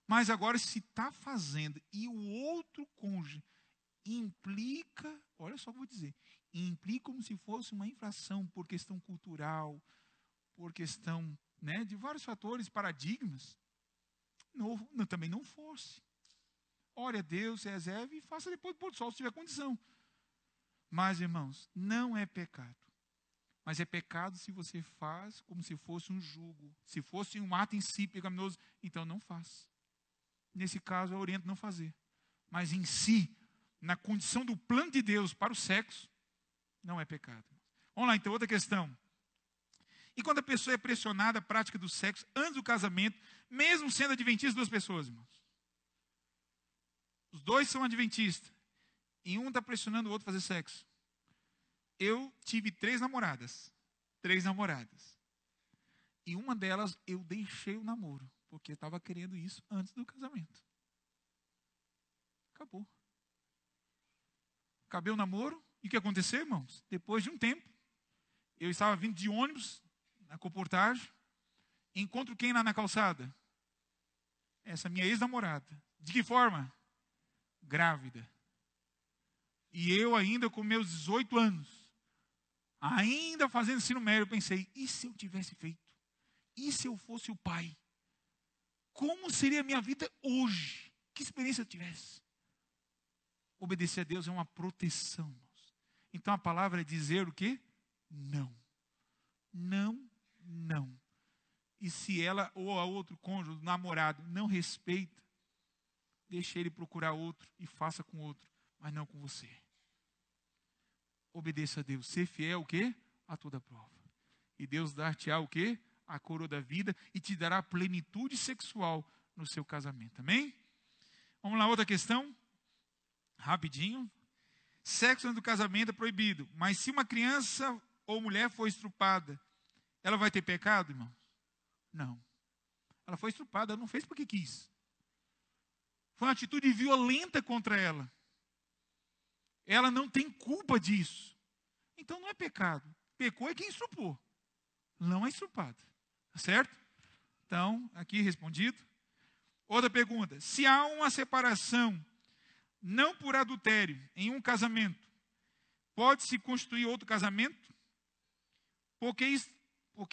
Mas agora, se está fazendo e o outro cônjuge implica, olha só o que eu vou dizer, implica como se fosse uma infração por questão cultural, por questão, né, de vários fatores, paradigmas, também não force. Ore a Deus, reserve e faça depois do pôr do sol, se tiver condição. Mas, irmãos, não é pecado. Mas é pecado se você faz como se fosse um jugo. Se fosse um ato em si pecaminoso, então não faça. Nesse caso, eu oriento não fazer. Mas em si, na condição do plano de Deus para o sexo, não é pecado. Vamos lá, então, outra questão. E quando a pessoa é pressionada à prática do sexo antes do casamento, mesmo sendo adventista, duas pessoas, irmãos. Os dois são adventistas. E um está pressionando o outro a fazer sexo. Eu tive 3 namoradas. 3 namoradas. E uma delas eu deixei o namoro. Porque eu estava querendo isso antes do casamento. Acabou. Acabei o namoro. E o que aconteceu, irmãos? Depois de um tempo, eu estava vindo de ônibus, na comportagem. Encontro quem lá na calçada? Essa minha ex-namorada. De que forma? Grávida. E eu ainda com meus 18 anos, ainda fazendo ensino médio, eu pensei, e se eu tivesse feito? E se eu fosse o pai? Como seria a minha vida hoje? Que experiência eu tivesse? Obedecer a Deus é uma proteção, irmãos. Então a palavra é dizer o quê? Não. Não, não. E se ela ou a outro cônjuge, o namorado, não respeita, deixe ele procurar outro e faça com outro, mas não com você. Obedeça a Deus. Ser fiel o quê? A toda prova. E Deus dar-te-á o quê? A coroa da vida e te dará plenitude sexual no seu casamento. Amém? Vamos lá, outra questão. Rapidinho. Sexo antes do casamento é proibido. Mas se uma criança ou mulher for estrupada, ela vai ter pecado, irmão? Não. Ela foi estrupada, ela não fez porque quis. Foi uma atitude violenta contra ela. Ela não tem culpa disso. Então não é pecado. Pecou é quem estrupou. Não é estrupado. Tá certo? Então, aqui respondido. Outra pergunta. Se há uma separação, não por adultério, em um casamento, pode-se constituir outro casamento? Porque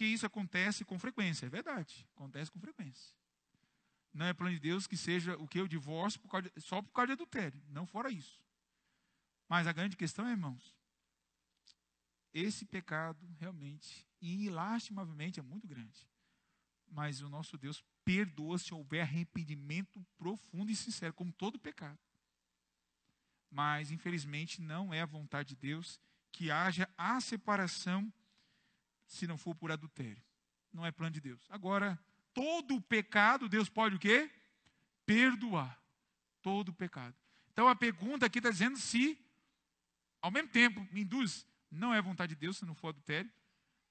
isso acontece com frequência. É verdade. Acontece com frequência. Não é plano de Deus que seja o que? O divórcio só por causa de adultério. Não fora isso. Mas a grande questão é, irmãos, esse pecado realmente, ilastimavelmente, é muito grande. Mas o nosso Deus perdoa se houver arrependimento profundo e sincero, como todo pecado. Mas, infelizmente, não é a vontade de Deus que haja a separação se não for por adultério. Não é plano de Deus. Agora, todo pecado, Deus pode o quê? Perdoar. Todo pecado. Então, a pergunta aqui está dizendo se, ao mesmo tempo, me induz, não é vontade de Deus se não for adultério,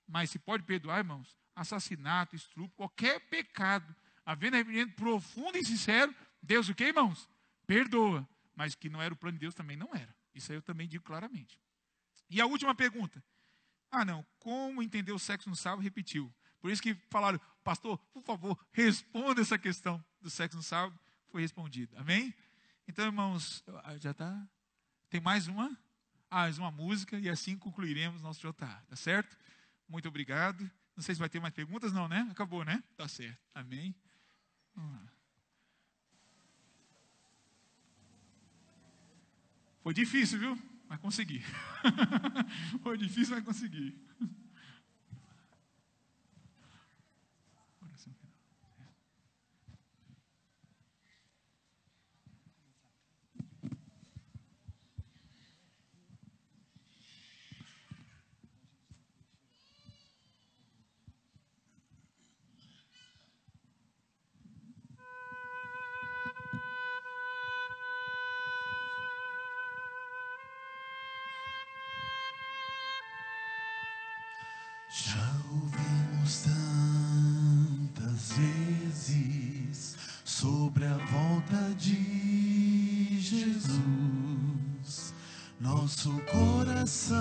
mas se pode perdoar, irmãos, assassinato, estupro, qualquer pecado, havendo arrependimento profundo e sincero, Deus o quê, irmãos? Perdoa. Mas que não era o plano de Deus também não era. Isso aí eu também digo claramente. E a última pergunta. Não, como entender o sexo no sábado? Repetiu. Por isso que falaram, pastor, por favor, responda essa questão do sexo no sábado. Foi respondido. Amém? Então, irmãos, já está? Tem mais uma? Mais uma música e assim concluiremos nosso jantar. Tá certo? Muito obrigado. Não sei se vai ter mais perguntas, não, né? Acabou, né? Tá certo. Amém? Vamos lá. Foi difícil, viu? Mas consegui. Foi difícil, mas consegui. Já ouvimos tantas vezes volta de Jesus, nosso coração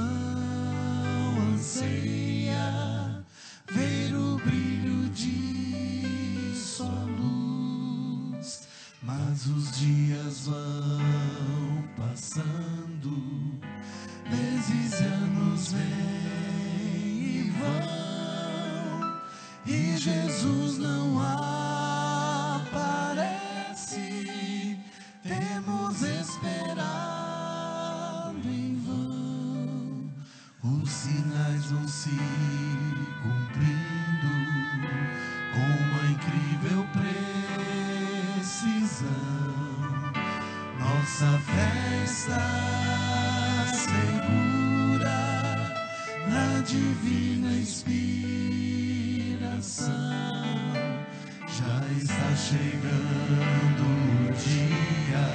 anseia ver o brilho de sua luz, mas os dias vão passando, meses e anos vêm e vão, e Jesus não aparece. Temos esperado em vão, os sinais vão se cumprindo com uma incrível precisão. Nossa fé está segura na divina inspiração. Já está chegando o dia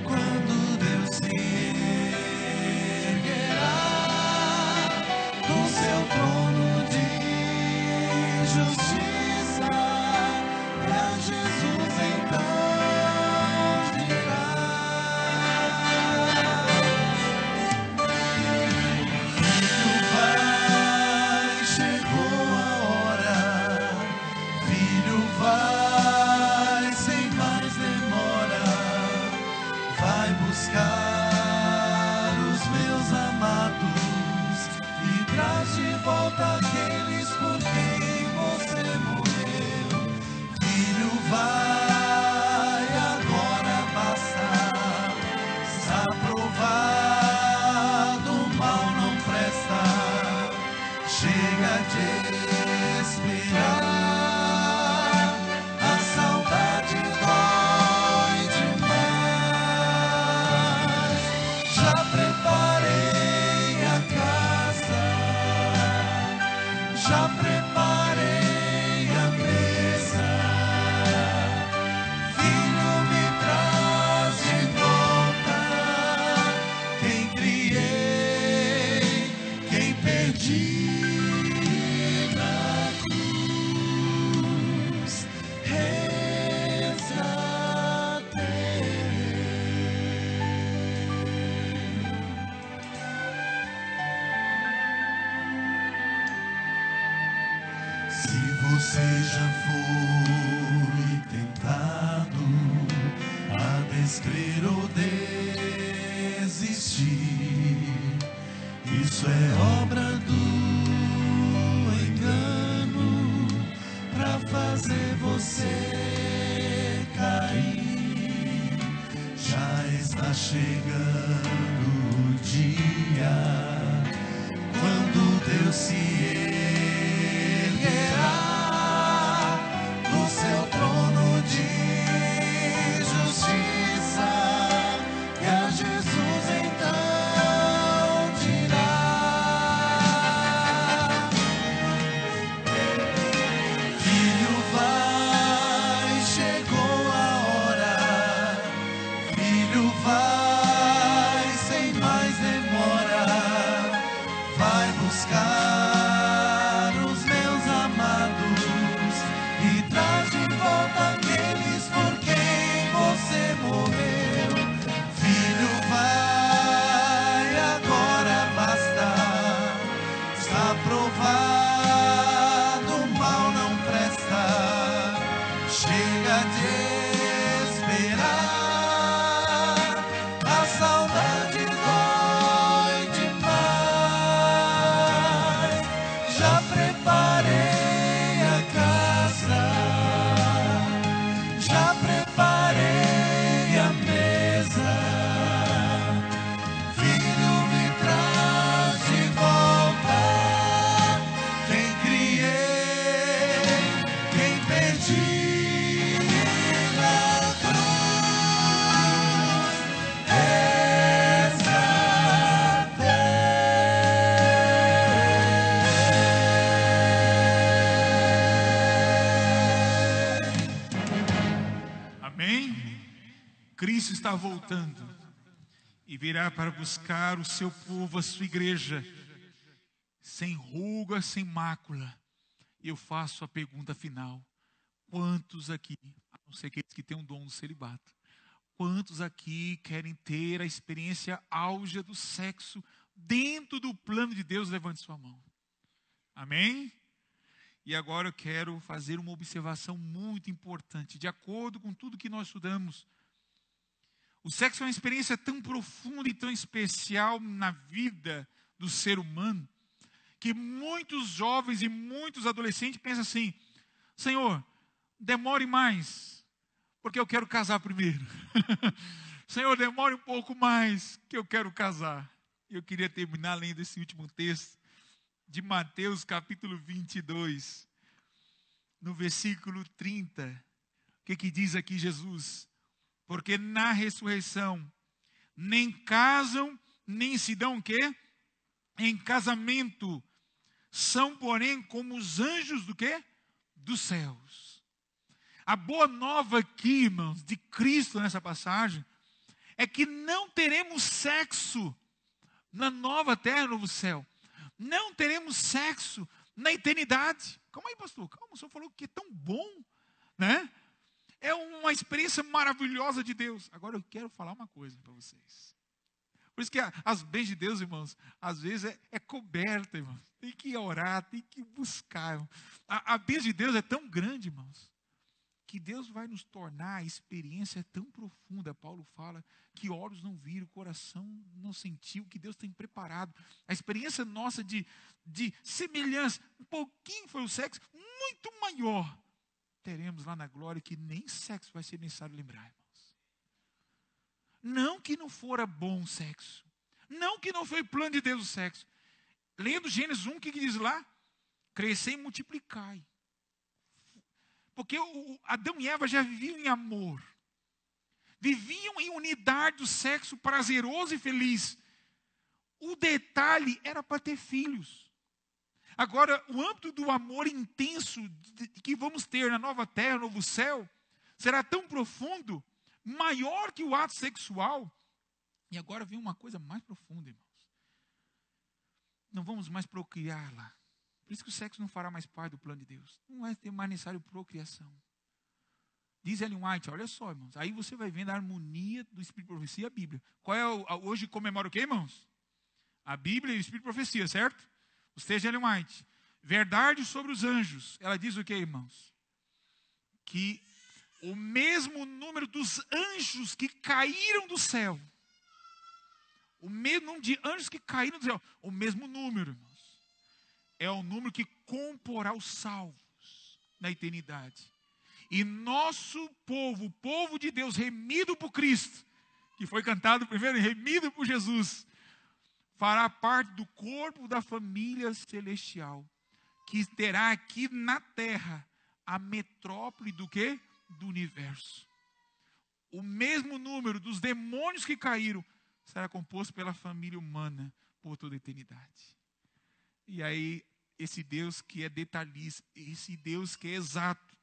quando Deus se erguerá do seu trono de justiça, e a Jesus então dirá: Filho, vai, chegou a hora. Filho, vai, sem mais demora. Vai buscar os meus amados e traz de volta aqueles por quem você morreu. Filho, vai, agora basta. Está provado, o mal não presta. Chega de esperar, a saudade dói demais. Já preparei a casa, já preparei a mesa. Filho, me traz de volta quem criei, quem perdi na cruz. Se você já foi tentado a descrer ou desistir, isso é obra do engano pra fazer você cair. Já está chegando o dia quando Deus se erguerá do seu trono de justiça, e a Jesus então dirá: Filho, vai, chegou a hora. Filho, vai, sem mais demora. Vai buscar os meus amados e traz de volta aqueles por quem você morreu. Filho, vai, agora basta. Está provado, o mal não presta. Chega de esperar, a saudade dói demais. Já preparei a casa, já preparei a mesa. Filho, me traz de volta quem criei, quem perdi na cruz. Amém? Cristo está voltando e virá para buscar o seu povo, a sua igreja, sem ruga, sem mácula. E eu faço a pergunta final: quantos aqui não sei aqueles que têm um dom do celibato. Quantos aqui querem ter a experiência auge do sexo dentro do plano de Deus? Levante sua mão. Amém? E agora eu quero fazer uma observação muito importante. De acordo com tudo que nós estudamos, o sexo é uma experiência tão profunda e tão especial na vida do ser humano, que muitos jovens e muitos adolescentes pensam assim: Senhor, demore mais, porque eu quero casar primeiro. Senhor, demore um pouco mais, que eu quero casar. Eu queria terminar lendo esse último texto de Mateus capítulo 22, no versículo 30. O que diz aqui Jesus? Porque na ressurreição nem casam, nem se dão o quê? Em casamento. São, porém, como os anjos do quê? Dos céus. A boa nova aqui, irmãos, de Cristo nessa passagem, é que não teremos sexo na nova terra e novo céu. Não teremos sexo na eternidade. Calma aí, pastor. Calma, o senhor falou que é tão bom, né? É uma experiência maravilhosa de Deus. Agora eu quero falar uma coisa para vocês. Por isso que as bênçãos de Deus, irmãos, às vezes é coberta, irmãos. Tem que orar, tem que buscar. Irmãos. A bênção de Deus é tão grande, irmãos, que Deus vai nos tornar, a experiência é tão profunda. Paulo fala que olhos não viram, coração não sentiu, que Deus tem preparado. A experiência nossa de semelhança, um pouquinho foi o sexo, muito maior teremos lá na glória, que nem sexo vai ser necessário lembrar, irmãos. Não que não fora bom o sexo, não que não foi plano de Deus o sexo. Lendo Gênesis 1, o que diz lá? Crescei e multiplicai. Porque Adão e Eva já viviam em amor. Viviam em unidade do sexo prazeroso e feliz. O detalhe era para ter filhos. Agora, o âmbito do amor intenso que vamos ter na nova terra, no novo céu, será tão profundo, maior que o ato sexual. E agora vem uma coisa mais profunda, irmãos. Não vamos mais procriar lá. Por isso que o sexo não fará mais parte do plano de Deus. Não vai ter mais necessário procriação. Diz Ellen White, olha só, irmãos. Aí você vai vendo a harmonia do Espírito de Profecia e a Bíblia. Qual é hoje comemora o quê, irmãos? A Bíblia e o Espírito de Profecia, certo? Os textos de Ellen White. Verdade sobre os anjos. Ela diz o quê, irmãos? Que o mesmo número dos anjos que caíram do céu. O mesmo número de anjos que caíram do céu. O mesmo número, irmãos. É o número que comporá os salvos na eternidade. E nosso povo, o povo de Deus, remido por Cristo, que foi cantado primeiro, remido por Jesus, fará parte do corpo da família celestial, que terá aqui na terra a metrópole do quê? Do universo. O mesmo número dos demônios que caíram será composto pela família humana por toda a eternidade. E aí, esse Deus que é detalhista, esse Deus que é exato,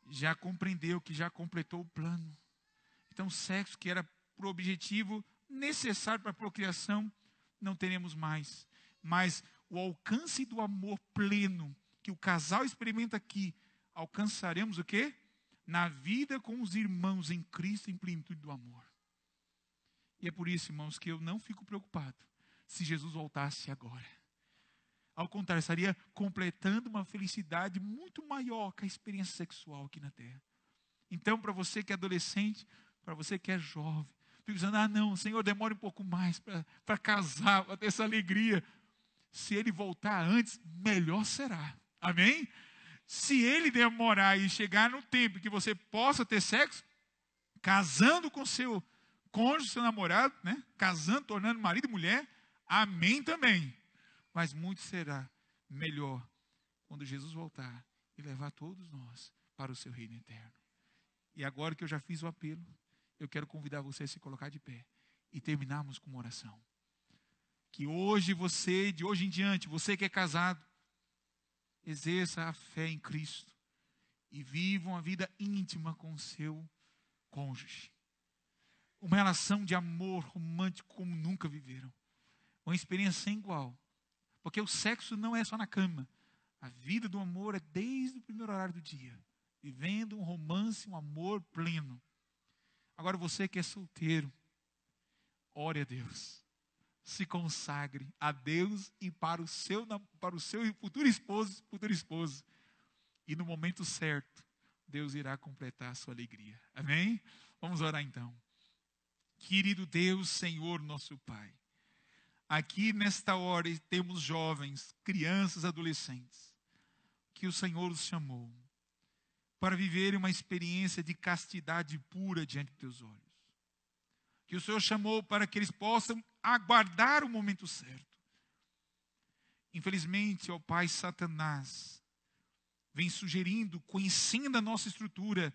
já compreendeu que já completou o plano. Então, o sexo que era por objetivo necessário para a procriação, não teremos mais. Mas o alcance do amor pleno que o casal experimenta aqui, alcançaremos o quê? Na vida com os irmãos em Cristo, em plenitude do amor. E é por isso, irmãos, que eu não fico preocupado se Jesus voltasse agora. Ao contrário, estaria completando uma felicidade muito maior que a experiência sexual aqui na terra. Então, para você que é adolescente, para você que é jovem, fica dizendo, não, Senhor, demore um pouco mais para casar, para ter essa alegria. Se Ele voltar antes, melhor será. Amém? Se Ele demorar e chegar no tempo que você possa ter sexo, casando com seu cônjuge, seu namorado, né? Casando, tornando marido e mulher, amém também. Mas muito será melhor quando Jesus voltar e levar todos nós para o seu reino eterno. E agora que eu já fiz o apelo, eu quero convidar você a se colocar de pé e terminarmos com uma oração. Que hoje você, de hoje em diante, você que é casado, exerça a fé em Cristo e viva uma vida íntima com o seu cônjuge. Uma relação de amor romântico como nunca viveram. Uma experiência sem igual. Porque o sexo não é só na cama. A vida do amor é desde o primeiro horário do dia. vivendo um romance, um amor pleno. Agora você que é solteiro, ore a Deus. Se consagre a Deus e para o seu futuro esposo. E no momento certo, Deus irá completar a sua alegria. Amém? Vamos orar então. Querido Deus, Senhor, nosso Pai. Aqui nesta hora temos jovens, crianças, adolescentes, que o Senhor os chamou para viverem uma experiência de castidade pura diante de teus olhos. Que o Senhor chamou para que eles possam aguardar o momento certo. Infelizmente, ó Pai, Satanás vem sugerindo, conhecendo a nossa estrutura,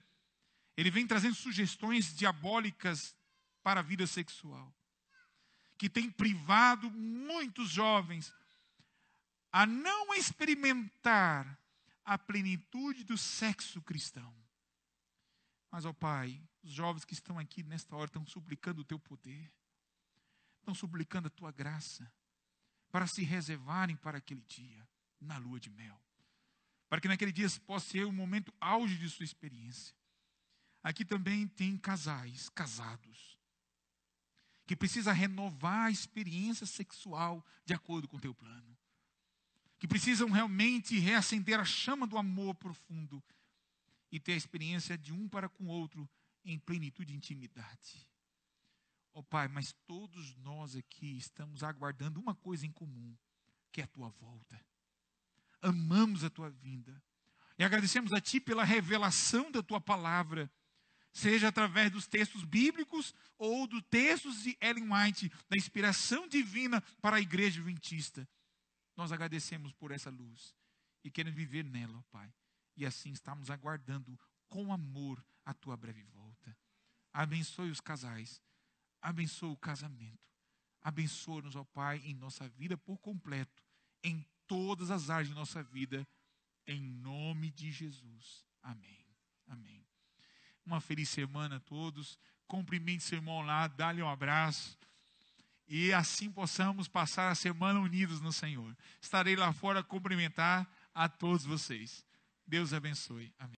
ele vem trazendo sugestões diabólicas para a vida sexual, que tem privado muitos jovens a não experimentar a plenitude do sexo cristão. Mas, ó Pai, os jovens que estão aqui nesta hora estão suplicando o teu poder, estão suplicando a tua graça, para se reservarem para aquele dia, na lua de mel. Para que naquele dia possa ser um momento auge de sua experiência. Aqui também tem casais, casados, que precisam renovar a experiência sexual de acordo com o teu plano. Que precisam realmente reacender a chama do amor profundo e ter a experiência de um para com o outro em plenitude de intimidade. Ó Pai, mas todos nós aqui estamos aguardando uma coisa em comum, que é a tua volta. Amamos a tua vinda e agradecemos a ti pela revelação da tua palavra, seja através dos textos bíblicos ou dos textos de Ellen White, da inspiração divina para a igreja adventista. Nós agradecemos por essa luz e queremos viver nela, ó Pai. E assim estamos aguardando com amor a tua breve volta. Abençoe os casais, abençoe o casamento, abençoa-nos, ó Pai, em nossa vida por completo, em todas as áreas de nossa vida, em nome de Jesus. Amém. Amém. Uma feliz semana a todos. Cumprimente seu irmão lá, dá-lhe um abraço. E assim possamos passar a semana unidos no Senhor. Estarei lá fora a cumprimentar a todos vocês. Deus abençoe. Amém.